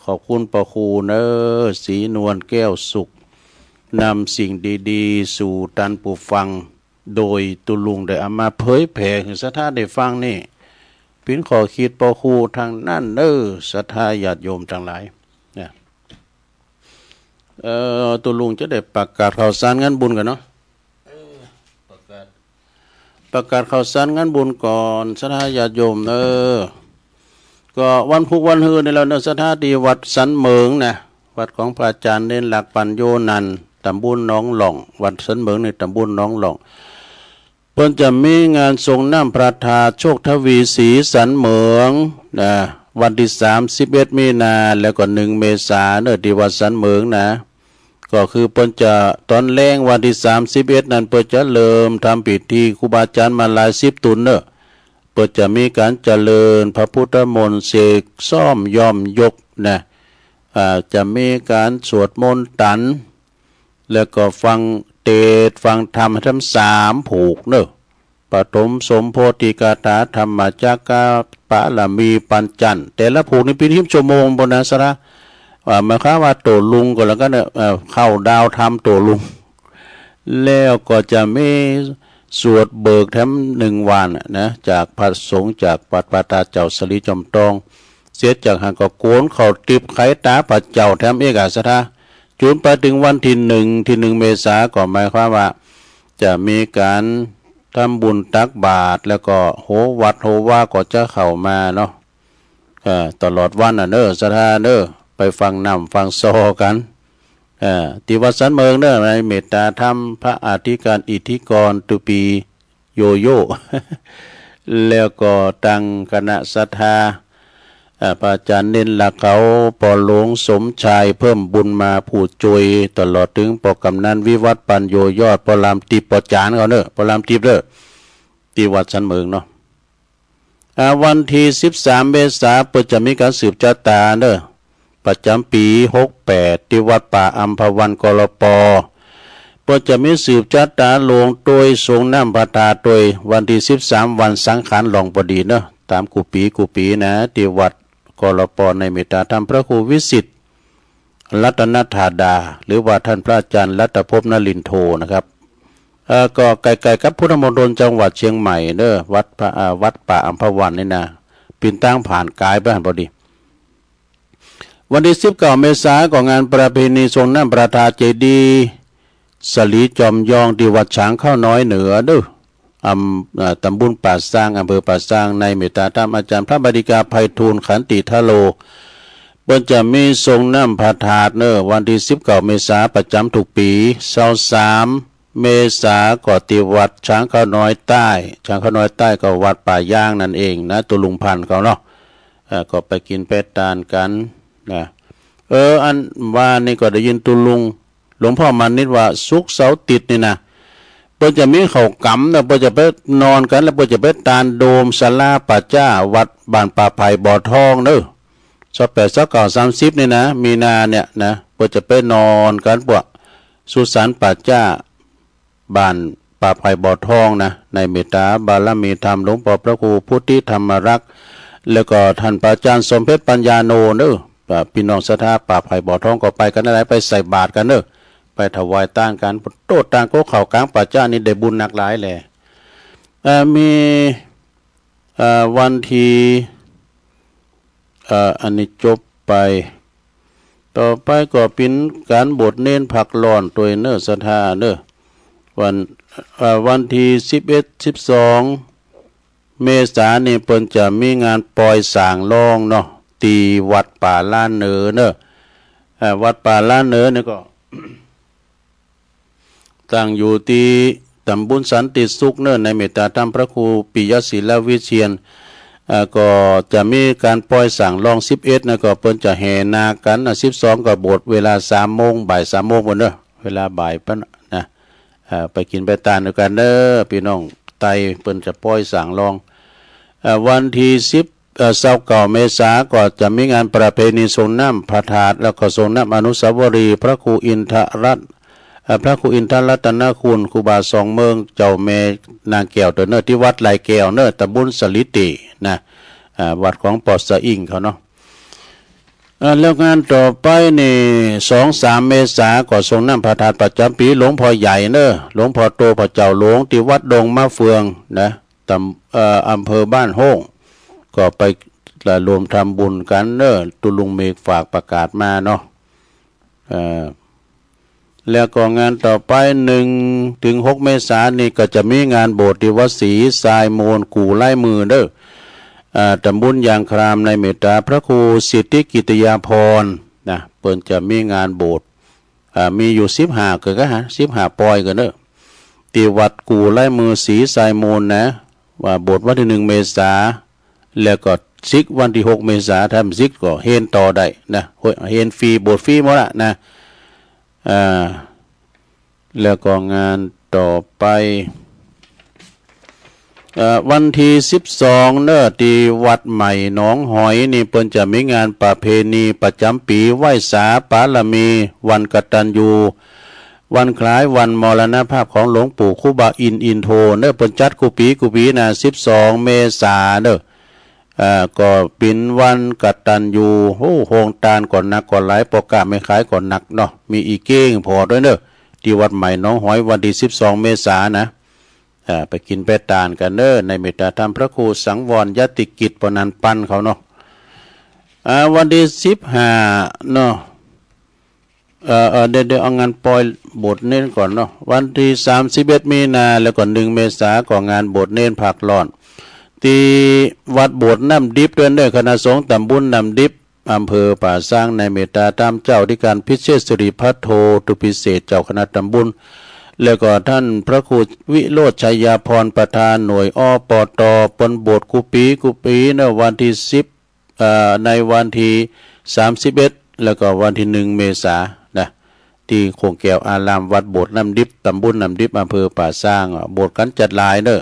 ขอบคุณพระครูศรีนวลแก้วสุขนำสิ่งดีๆสู่ท่านผู้ฟังโดยตุลุงได้เอามาเผยแผ่ให้ศรัทธาได้ฟังนี่พินขอคิดพระครูทางนั่นศรัทธาญาติโยมทั้งหลายเนี่ยตุลุงจะได้ประกาศข่าวสารงานบุญกันเนาะประกาศข่าวสารงานบุญก่อนศรัทธาญาติโยมก็วันพุธวันฮือในเราศรัทธาที่วัดสันเหมิงนะวัดของพระอาจารย์เน้นหลักปัญโยนันท์ตำบลหนองหล่องวัดสันเหมิงในตำบลหนองหล่องเพิ่นจะมีงานทรงน้ำพระธาตุโชคทวีศรีสันเหมิงนะวันที่31มีนาแล้วก็1เมษายนที่วัดสันเหมิงนะก็คือเพิ่นจะตอนแรงวันที่31นั้นเพิ่นจะเริ่มทำพิธีครูบาอาจารย์มาหลาย10ตุนเพิ่นจะมีการเจริญพระพุทธมนต์เสกซ่อมย่อมยกนะจะมีการสวดมนต์ตันแล้วก็ฟังเทศน์ฟังธรรมทั้ง3ผูกปฐมสมโพธิกาถาธรรมจักกะปะละมีปัญจันแต่ละผูกนี่เป็น10ชั่วโมงบนนะสระหมายความว่าโตลุงก็แล้วก็เข้าดาวธรรมโตลุงแล้วก็จะมีสวดเบิกแถม1วันนะจากพระสงฆ์จากปัตปาตาเจ้าสลีจอมทองเสียจากหางก็โกนเขาติบไขตาพระเจ้าแถมเอกาสธาจนไปถึงวันที่1เมษายนก็หมายความว่าจะมีการทำบุญตักบาตรแล้วก็โหวัดโหว่าก็จะเข้ามาเนาะตลอดวันสถานไปฟังนำฟังซอกันที่วัดสันเหมิงในเมตตาธรรมพระอธิการอิทธิกรตุปีโยโย่ แล้วก็ตั้งคณะศรัทธาพระอาจารย์เน้นหลักเขาปอหลวงสมชายเพิ่มบุญมาผูดจุยตลอดถึงปกำนันวิวัฒน์ปัญโยยอดปรามติปจานเขาปรามติบที่วัดสันเหมิงเนาะวันที่13เมษายนเปิดจะมีการสืบชะตาประจำปี68ที่วัดป่าอัมพวันกรปเปิดจะมีสืบชะตาหลวงโดยทรงน้ำพระธาตุโดยวันที่13วันสังขารหลวงพอดีตามกุปีนะที่วัดกรปในเมตตาธรรมพระครูวิสิทธิ์รัตนธาดาหรือว่าท่านพระอาจารย์รัตภพนลินโทนะครับก็ไกลๆกับพุทธมณฑลจังหวัดเชียงใหม่วัดป่าอัมพวันนี่นะปีนตั้งผ่านกายไปหันพอดีวันที่19เมษายนของงานประเพณีทรงน้ำพระธาตุเจดีย์สลีจอมยองที่วัดฉางข้าวน้อยเหนือตำบลป่าสร้างอำเภอป่าสร้างในเมตตาธรรมอาจารย์พระบดิกาไพฑูรย์ขันติทโลเปิ้นจะมีทรงน้ำพระธาตุวันที่19เมษายนประจำทุกปี23เมษายนก็ที่วัดช้างข้าวน้อยใต้ช้างข้าวน้อยใต้ก็วัดป่าย่างนั่นเองนะตุลุงพันธ์เขาเนาะก็ไปกินเป็ดตาลกันนะอันว่านี่ก็ได้ยินตุลุงหลวงพ่อมานิดว่าศุกร์เสาร์ติดนี่นะเปิ้นจะมีเขากำเปิ้นจะไปนอนกันแล้วเปิ้นจะไปตานโดมศาลาป่าจ้าวัดบ้านป่าไผ่บ่อทอง28-29-30นี่นะมีนาเนี่ยนะเปิ้นจะไปนอนกันพวกสุสานป่าจ้าบ้านป่าไผ่บ่อทองนะในเมตตาบารมีธรรมหลวงพ่อพระครูพุทธิธรรมรักษ์แล้วก็ท่านพระอาจารย์สมเพชรปัญญาโนพี่น้องศรัทธาป่าไผ่บ่อทองก็ไปกันอะไรไปใส่บาตรกันไปถวายต้านกันโตต่างก็เข่ากลางป่าจ้านี่ได้บุญหนักหลายแหละมีวันที่อันนี้จบไปต่อไปก็เป็นการบทเน้นผักหลอนตัวศรัทธาวันที่11-12เมษายนนี่เพิ่นจะมีงานปล่อยสางลองเนาะตีวัดป่าล้านเหนือวัดป่าล้านเหนือนี่ก็ ตั้งอยู่ที่ตำบลสันติสุขในเมตตาธรรมพระครูปิยศิลวิเชียนก็จะมีการปล่อยสั่งลอง11นะก็เพิ่นจะแห่นากัน12ก็โบสถ์เวลา3 โมงบ่าย3 โมงพุ่นเวลาบ่ายปั้นนะไปกินไปทานด้วยกันพี่น้องไตเพิ่นจะปล่อยสั่งลองวันที่29เมษายนก็จะมีงานประเพณีทรงน้ำพระธาตุแล้วก็ทรงน้ำอนุสาวรีย์พระครูอินทรัตน์ พระครูอินทรรัตนคุณครูบาสองเมืองเจ้าแม่นางแก้วตัวเนอที่วัดลายแก้วเนอตำบลสลิตินะวัดของปอสะอิงเขาเนาะแล้วงานต่อไปนี่2-3 เมษาก็ทรงน้ำพระธาตุประจำปีหลวงพ่อใหญ่เนอหลวงพ่อโตพระเจ้าหลวงที่วัดดงมะเฟืองนะอำเภอบ้านโฮ่งก็ไปรวมทำบุญกันเนอตุลุงเมฆฝากประกาศมาเนาะแล้วก็งานต่อไป1-6 เมษายนนี่ก็จะมีงานโบสถ์ที่วัดศรีทรายโมนกู่ไล่มือเด้อตำบลยางครามในเมตตาพระครูสิทธิกิตยาพรนะเปิ้นจะมีงานโบสถ์มีอยู่15ก็ฮะ15ปอยกันเด้อที่วัดกู่ไล่มือศรีทรายโมนนะว่าโบสถ์วันที่1 เมษายนแล้วก็ซิกวันที่6 เมษายนทำซิกก็เฮนต่อได้นะเฮนฟรีโบสถ์ฟรีหมดละนะแล้วก็งานต่อไปวันที่12เนอที่วัดใหม่หนองหอยนี่เปิ้นจะมีงานประเพณีประจำปีไหว้สาปาลมีวันกตัญญูวันคล้ายวันมรณภาพของหลวงปู่ครูบาอินโทเนอเปิ้นจัดกุปีนะ12 เมษายนเด้อก็เป็นวันกตัญญูโฮงตาลก่อนนักก่อนหลายปอกาไม่ขายก่อนนักเนาะมีอีเก้งพอด้วยเนอที่วัดใหม่หนองหอยวันที่12 เมษายนนะไปกินไปตานกันเนอในเมตตาธรรมพระครูสังวรยติกิจปนันปันเขาเนาะวันที่15เนาะเดี๋ยวเอางานปล่อยบทเน้นก่อนเนาะวันที่31 มีนาแล้วก็1 เมษายนก็งานบทเน้นผักร้อนที่วัดโบสถ์น้ำดิบด้วยคณะสงฆ์ตำบลน้ำดิบอำเภอป่าสร้างในเมตตาธรรมเจ้าธิการพิเชษสิริพัทโทตุพิเศษเจ้าคณะตำบลแล้วก็ท่านพระครูวิโรจน์ชัยยาพรประธานหน่วยอปตปนโบสถ์กุปีในวันที่10ในวันที่31แล้วก็วันที่1 เมษายนนะที่โคงแก้วอารามวัดโบสถ์น้ำดิบตำบลน้ำดิบอำเภอป่าสร้างโบสถ์กันจัดลายเด้อ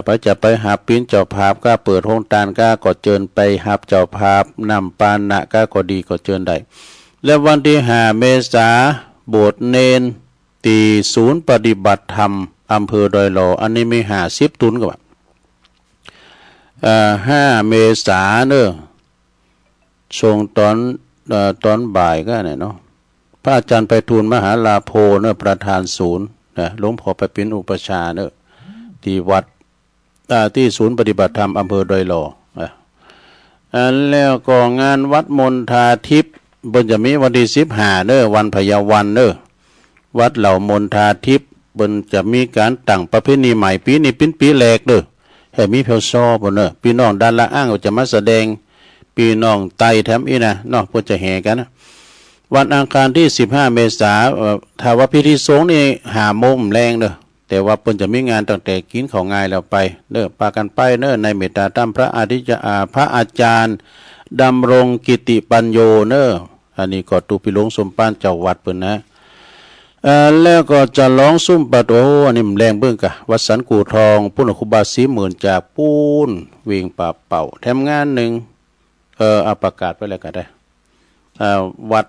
ไปจะไปหาปิ้นเจ้าภาพก็เปิดห้องตานก็เจิญไปหับเจ้าภาพนำปานะก็ดีก็เจิญได้และวันที่5 เมษายนโบสถ์เนนตีศูนย์ปฏิบัติธรรมอำเภอดอยหล่ออันนี้มี50 ตุนกับ5 เมษายนเนอะช่วงตอนบ่ายก็เนี่ยเนาะพระอาจารย์ไปทูลมหาลาโภเนอะประธานศูนย์นะหลวงพ่อไปเป็นอุปชาเนอะที่วัดที่ศูนย์ปฏิบัติธรรมอำเภอดอยหล่อแล้วก็งานวัดมณฑาทิพย์บนจะมีวันที่15เนอะวันพยาวันเนอะวัดเหล่ามณฑาทิพย์บนจะมีการตั้งประเพณีใหม่ปีนี้เป็นปีแรกเด้อให้มีเพลซอบนเนอะพี่น้องด้านละอ้างก็จะมาแสดงพี่น้องไตแถมอีนะเนาะเพื่อจะแห่กันนะวันอังคารที่15 เมษายนถ้าว่าพิธีสงฆ์นี่5 โมงแรงเด้อแต่ว่าเพิ่นจะมีงานตั้งแต่กินข้าวง่ายแล้วไปเด้อปากันไปเด้อในเมตตาธรรมพระอาจารย์ดำรงกิติปัญโยเด้ออันนี้ก็ตุปิหลวงสมปานเจ้าวัดเพิ่นนะแล้วก็จะร้องซุ่มปัดโอ้อันนี้มันแรงเบิ่งกะวัดสันกูทองพุ่นครูบาศรีหมื่นจากปูนเวียงป่าเป่าแถมงานหนึ่งเอาประกาศไว้แล้วก็ได้วัด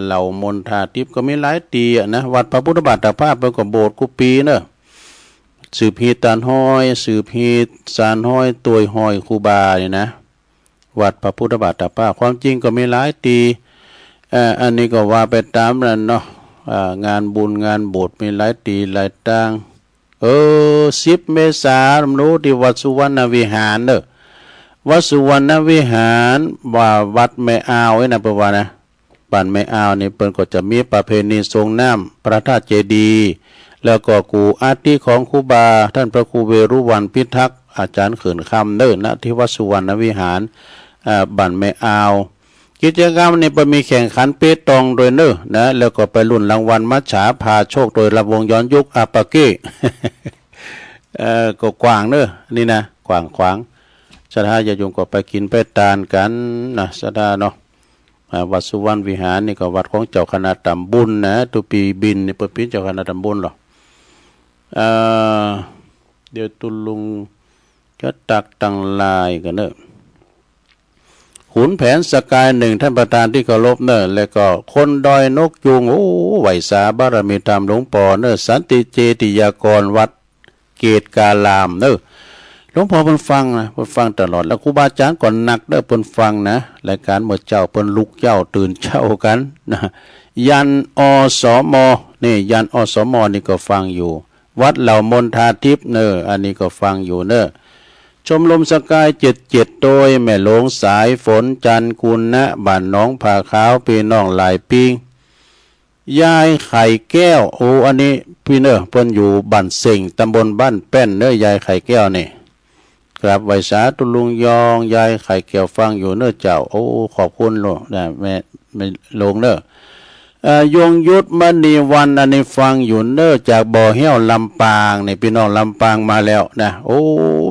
เหล่ามณฑาทิพย์ก็มีหลายตีนะวัดพระพุทธบาทภาพแล้วก็โบสถ์กุปีเนอะสืบฮีตานห้อยสืบฮีสานห้อยตัวห้อยครูบาเนี่ยนะวัดพระพุทธบาทภาพความจริงก็มีหลายตีอันนี้ก็ว่าไปตามนั้นเนาะงานบุญงานโบสถ์มีหลายตีหลายต่าง10 เมษายนรู้ที่วัดสุวรรณวิหารเนอะวัดสุวรรณวิหารว่าวัดแม่อาวไว้นะเพิ่นว่านะบ้านแม่อาวนี่เปิ้นก็จะมีประเพณีทรงน้ำพระธาตุเจดีย์แล้วก็กูอาทิของครูบาท่านพระครูเวรุวรรณพิทักษ์อาจารย์เขินคำเด้อณที่วัดสุวรรณวิหารบ้านแม่อาวกิจกรรมนี่ไปมีแข่งขันเปตองโดยเนอนะแล้วก็ไปลุ้นรางวัลมัจฉาพาโชคโดยลำวงย้อนยุคอาปาเก้ ก็กว้างเนอนี่นะกว้างขวางศรัทธาญาติโยมก็ไปกินไปทานกันนะศรัทธาเนาะวัดสุวรรณวิหารนี่ก็วัดของเจ้าคณะตำบลนะตุปีบินนี่เปิดเป็นเจ้าคณะตำบลหรอเดี๋ยวตุลุงจะตักตังลายกันเนอะค ขุนแผนสกายหนึ่งท่านประธานที่เคารพเนอะแล้วก็คนดอยนกยูงโอ้ไหวสาบารมีธรรมหลวงพ่อเนอะสันติเจติยากรวัดเกตกาลามเนอะหลวงพ่อเพิ่นฟังนะเพิ่นฟังตลอดแล้วครูบาอาจารย์ก่อนหนักเด้อเพิ่นฟังนะรายการเมื่อเจ้าเพิ่นลุกเจ้าตื่นเจ้ากันนะยันอสมนี่ยันอสมนี่ก็ฟังอยู่วัดเหล่ามนทาทิพย์เนอะอันนี้ก็ฟังอยู่เนอะชมรมสกาย77โดยแม่หลวงสายฝนจันทร์กุลณบ้านหนองผาขาวพี่น้องหลายปิงยายไข่แก้วโอ้อันนี้พี่เนอะเพิ่นอยู่บ้านเสิงตำบลบ้านแป้นเนอะยายไข่แก้วนี่ครับไวสาตุลุงยองยายไข่แก้วฟังอยู่เนอะเจ้าโอ้ขอบคุณโลนะแม่ลงเนอะยงยุทธมณีวันอันนี้ฟังอยู่เนอะจากบ่อเหี้ยวลำปางนี่พี่น้องลำปางมาแล้วนะโอ้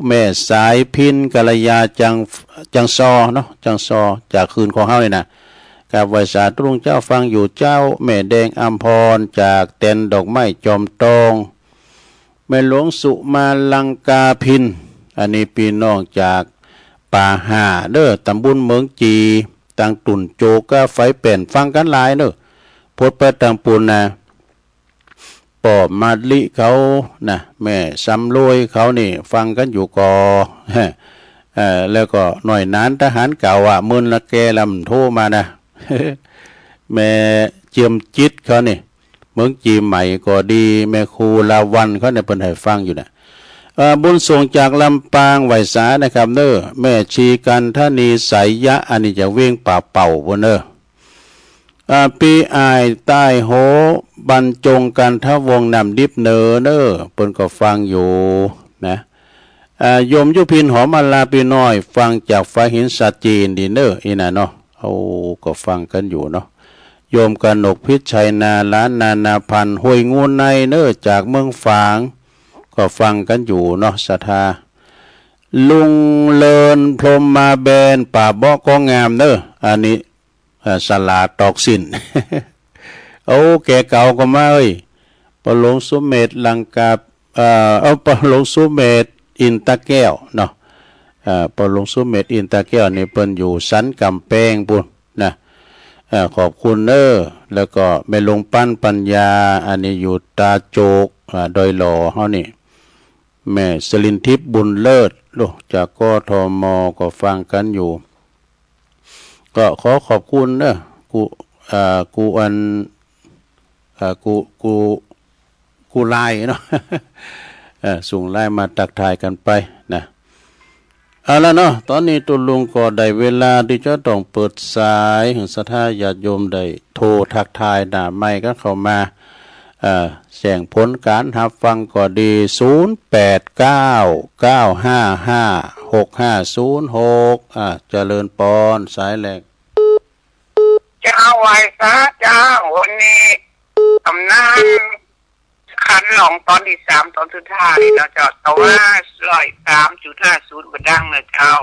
แม่สายพินกัลยาจังซอเนาะจังซอจากคืนของเฮานี่นะกับไวสาตุลุงเจ้าฟังอยู่เจ้าแม่แดงอัมพรจากเต็นดอกไม้จอมตองแม่หลวงสุมาลังกาพินอันนี้พี่น้องจากป่าหาเด้อตำบลเมืองจีตังตุ่นโจก้าไฟเป็นฟังกันหลายเด้อพดไปตังปูนนะปอบมาลิเขานะแม่ซ้ำรวยเขานี่ฟังกันอยู่กอแล้วก็หน่อยนานทหารเก่ามึนละแกลำโทรมานะ แม่เจียมจิตเขานี่เมืองจีใหม่ก็ดีแม่ครูลาวันเขาเนี่ยเพิ่นให้ฟังอยู่นะบุญส่งจากลำปางไหวสานะครับเนอแม่ชีกันทนีสายยะอันนี้จะเว้งป่าเป่าบนเนอปีอายใต้โหบรรจงกันทวงนำดิบเนอเนอเพิ่นก็ฟังอยู่นะโยมยุพินหอมอลาปีน้อยฟังจากฟ้าหินสัจจีนดีเนออีน่ะเนาะเอาก็ฟังกันอยู่เนาะโยมกนกพิชัยนาล้านนาพันห้วยงูในเนอจากเมืองฝางก็ฟังกันอยู่เนาะศรัทธาลุงเลินพรหมมาแบนป่าบ่อก็งามเนออันนี้สลาตอกสิน โอ้แกเก่าก็มาเอ้ยปหลวงสุเมธลังกาปหลวงสุเมธอินตะแก้วเนาะปหลวงสุเมธอินตะแก้วนี่เพิ่นอยู่สันกำแพงปุ่นนะขอบคุณเนอแล้วก็แม่ลงปั้นปัญญาอันนี้อยู่ตาโจกดอยหล่อเฮานี่แม่สลินทิพย์บุญเลิศลูกจากกทมก็ฟังกันอยู่ก็ขอขอบคุณเนอะกูไลน์เนาะ ส่งไลน์มาตักทายกันไปนะเอาละเนาะตอนนี้ตุลุงก็ได้เวลาที่จะต้องเปิดสายถึงศรัทธาญาติโยมได้โทรทักทายหน้าไมค์กันเข้ามาแสงผลการรับฟังก็ดี0899556506เจริญปอนสายแรกจะเอาไว้ซะจ้าวันนี้ตำนานขันหลงตอนที่3ตอนสุดท้ายเนาะเจ้าแต่ว่า103.50ก็ดังนะเจ้า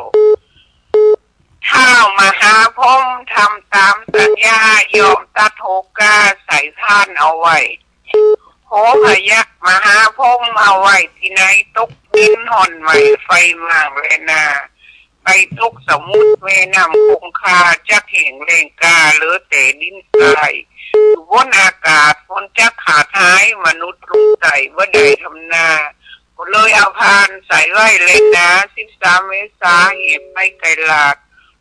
ท้าวมหาพรหมทำตามสัญญายอมตัดโหกาใส่ท่านเอาไว้โหพยักมหาพรหมเอาไว้ที่ไหนตกดินห่อนไหมไฟมากเลยนาไปทุกสมุทรแม่น้ำคงคาจักแห่งแรงกาเหลือแต่ดินทรายอยู่บนอากาศฝนจักขาดหายมนุษย์รุ่งใส่ว่าใดทำนาก็เลยเอาพานใส่ไว้เลยนะ13 เมษายนเหตุไปไกลลาด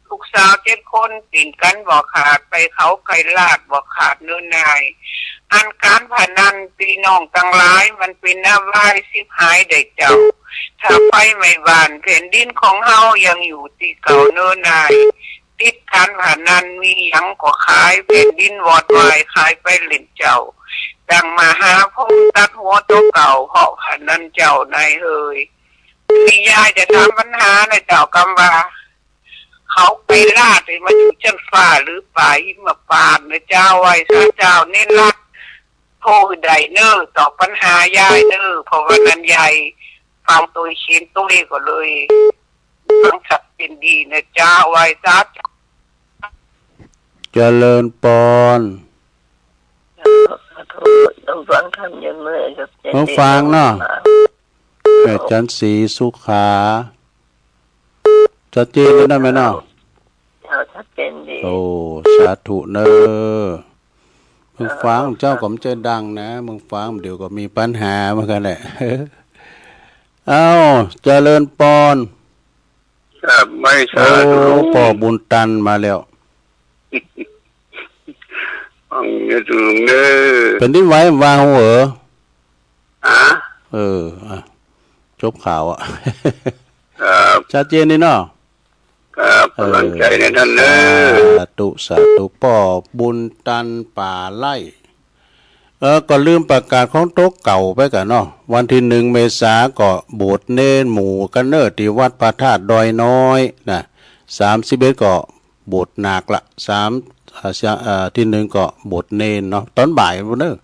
ลูกสาว7 คนติ่นกันบ่ขาดไปเขาไกลลาดบ่ขาดเนื้อนายอันการพนันปีน้องตั้งหลายมันเป็นหน้าไหว้สิบหายได้เจ้าถ้าไฟไม่บานแผ่นดินของเฮายังอยู่ที่เก่าเนื้อนายติดการพนันมีหยังก็ขายแผ่นดินวอดวายขายไปเล่นเจ้าดังมหาพรหมตัดหัวตัวเก่าเพราะพนันเจ้านายเอ่ยมียายจะทำปัญหาในเจ้ากำว่าเขาไปลาดมาอยู่ชั้นฟ้าหรือป่าหิมพานต์นะเจ้าไว้ซะเจ้าเน้นรักโทรใดเนอตอบปัญหายายเนอเพราะว่านั้นยายฟังตัวเขียนตัวเลขก็เลยฟังสัตว์เป็นดีนะเจ้าไว้ซะเจริญปอนฟังคำยังเมื่อยครับฟังเนาะจันสีสุขาชัดเจนแล้วนะแม่เนาะใช่ เป็นดีโอ้สาธุเนอมึงฟังเจ้าก็มจะดังนะมึงฟังเดี๋ยวก็มีปัญหาเหมือนกันแหละเอ้าเจริญปอนครับไม่ใช่ป่อบุญตันมาแล้วฟังเนี่ยดูเนอเป็นที่ไว้วางเหรออ่ะจบข่าวอ่ะชัดเจนนี่เนาะครับกำลังใจในท่านเนอสาธุป่อบุญตันป่าไร่ก็ลืมประกาศของโต๊ะเก่าไปกันเนาะวันที่1 เมษายนก็โบสถ์เนรหมู่กันเนอที่วัดพระธาตุดอยน้อยนะ31ก็โบสถ์หนักละที่1ก็โบสถ์เนรเนาะตอนบ่ายเนอ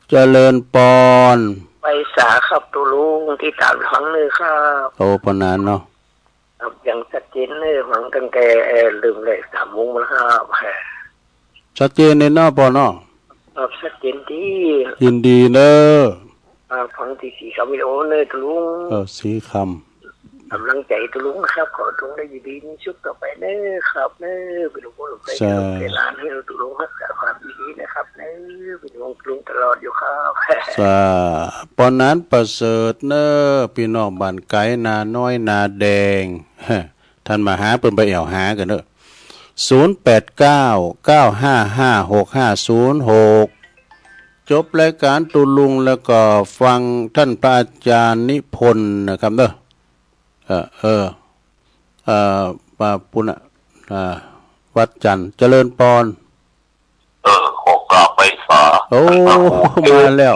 เจริญปอนไปสาครับตุลุงที่ตามฟังเลยครับโอ้ปนานเนาะครับยังชัดเจนเลยฟังตั้งแต่ลืมเลย3 โมงมาครับชัดเจนในเนาะปอเนาะชัดเจนดียินดีเนอะฟังที่4 คำวิดีโอเลยตุลุง4 คำกำลังใจตุลุงครับขอตุลุงได้ยินดีชุดต่อไปเนอครับเนอไปดูว่าไปเวลาให้ตุลุงรักษาความดีนะครับเนอไปดูตุลุงตลอดอยู่ครับปอนนั้นประเสริฐเนอพี่น้องบ้านไก่นาน้อยนาแดงท่านมาหาเปิ้นไปแอวหากันเนอะ0899556506จบรายการตุลุงแล้วก็ฟังท่านพระอาจารย์นิพนธ์นะครับเด้อมาปุณวัดจันทร์เจริญปอนขอกราบไปฝ่าโอ้มาแล้ว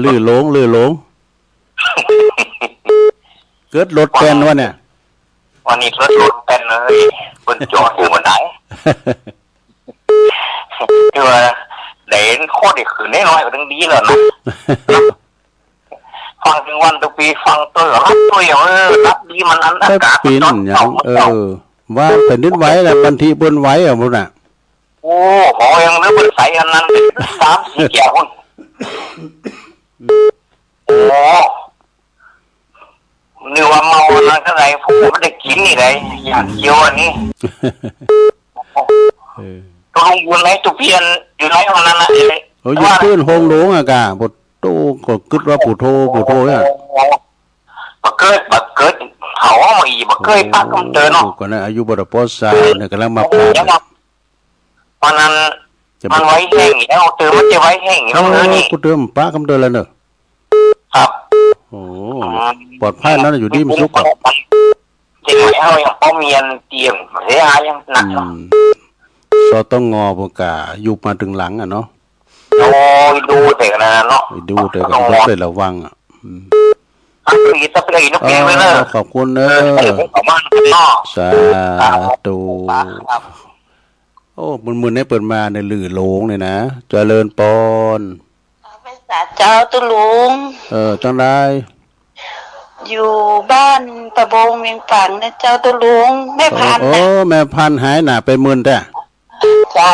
ลื่อหลงเกิดรถเป็นวะเนี่ยวันนี้รถเป็นเลยบนจอดอยู่บนไหนคือว่าเด่นโคตรเด็กขืนน้อยกว่าตั้งดีเลยนะฟังถึงวันตุปีฟังตัวรับตัวรับดีมันอันอากาศปีนอย่างว่าแผ่นดินไหวแหละบันทีบนไหวอ่ะพุ่นน่ะโอ้หมอยังนึกเป็นใสอันนั้น3-4 แก้วพุ่นโอ้เนื้อว่าเมาอันนั้นก็ไรผมไม่ได้กินนี่เลยอยากเคี้ยวอันนี้ตัวลงบนไหนตัวเพียนอยู่ไหนอันนั้นนะอยู่ตื้นโฮงหลวงอ่ะกะบทโตก็กึดว่าปู่โทเนี่ยบักเกิดเขามาอีบักเกิดปักกำเจอเนาะก็น่ะอายุบ่ได้ปอสาเนี่ยกำลังมาปาวันนั้นมันไว้แห้งแล้วเติมมันจะไว้แห้งแล้วนี่กูเติมปากำเดินแล้วเนอะครับโอ้ปลอดภัยแล้วอยู่ดีมันสุกอ่ะจริงไหมเฮายังป้อมเมียนเตรียมเสียหายยังหนักเนาะเราต้องงอปกายุบมาถึงหลังอ่ะเนาะโอ้ยดูแต่กันนะเนาะดูแต่กันต้องได้ระวังอ่ะขอบคุณเนอะสาธุโอ้มึนให้เปิดมาในลื่อโลงเลยนะเจริญปอนไปสาเจ้าตุลุงจังได้อยู่บ้านประบงเวียงฝังนะเจ้าตุลุงแม่พันธุ์แม่พันธุ์หายหนาไปมึนแต่เจ้า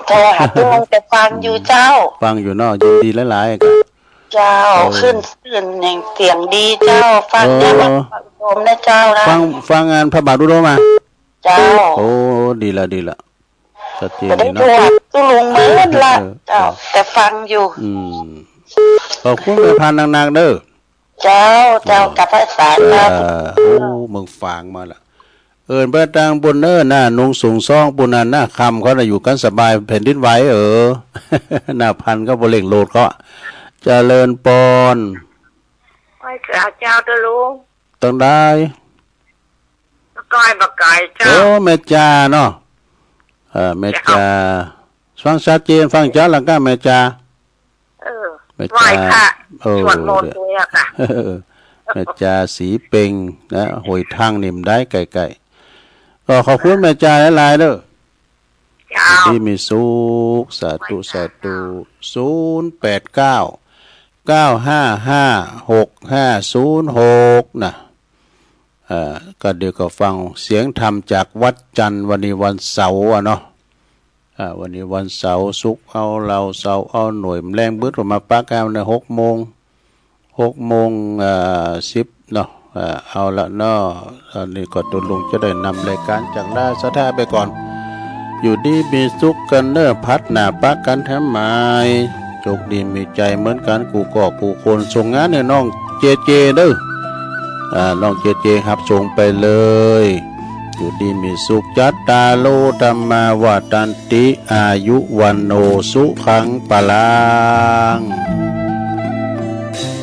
โทรหาตุลุงแต่ฟังอยู่เจ้าฟังอยู่เนาะยินดีหลายๆกันเจ้าขึ้นอย่างเสียงดีเจ้าฟังเนี่ยฟังโยมนะเจ้านะฟังงานพระบาทอุดมมาเจ้าโอ้ดีละชัดเจนเนาะตุลุงเหมือนละเจ้าแต่ฟังอยู่ขอบคุณแม่พันธุ์นางๆเด้อเจ้ากับพระสารครับโอ้มึงฟังมาละเอิญประตังบนเนอร์หน้านุงสูงซ่องปุนันหน้าคำเขาน่ะอยู่กันสบายแผ่นดินไหวหน้าพันก็บ่เล่งโลดเขาเจริญปอนไปกราบเจ้าตะลุงต้องได้ก้อยบักไก่เจ้าแม่จ่าเนาะแม่จ่าฟังชัดเจนฟังจ้าหลังก้าแม่จ่าแม่จ่าสวดมนต์ด้วยค่ะแม่จ่าสีเป่งนะหอยทางนิ่มได้ไก่ก็ขอบคุณแม่จ่าหลายๆเด้อที่มีสุขสาธุ0899555656นะก็เดี๋ยวก็ฟังเสียงธรรมจากวัดจันทร์วันนี้วันเสาร์เนาะวันนี้วันเสาร์ศุกร์เอาเราเสาร์เอาหน่วยแรงบึ้ดออกมาปักกันใน6 โมง10เนาะ เอาละเนาะตอนนี้ก็ตุลุงจะได้นำรายการจากหน้าสถาไปก่อนอยู่ดีมีสุขกันเนอพัดหน้าปักกันแถมไม้โชคดีมีใจเหมือนกันกูก็กูคนส่งงานเนี่ยน้องเจเจเด้อน้องเจเจครับส่งไปเลยอยู่ดีมีสุขจัตตาโลธัมมาวาตันติอายุวันโนสุขังปะลัง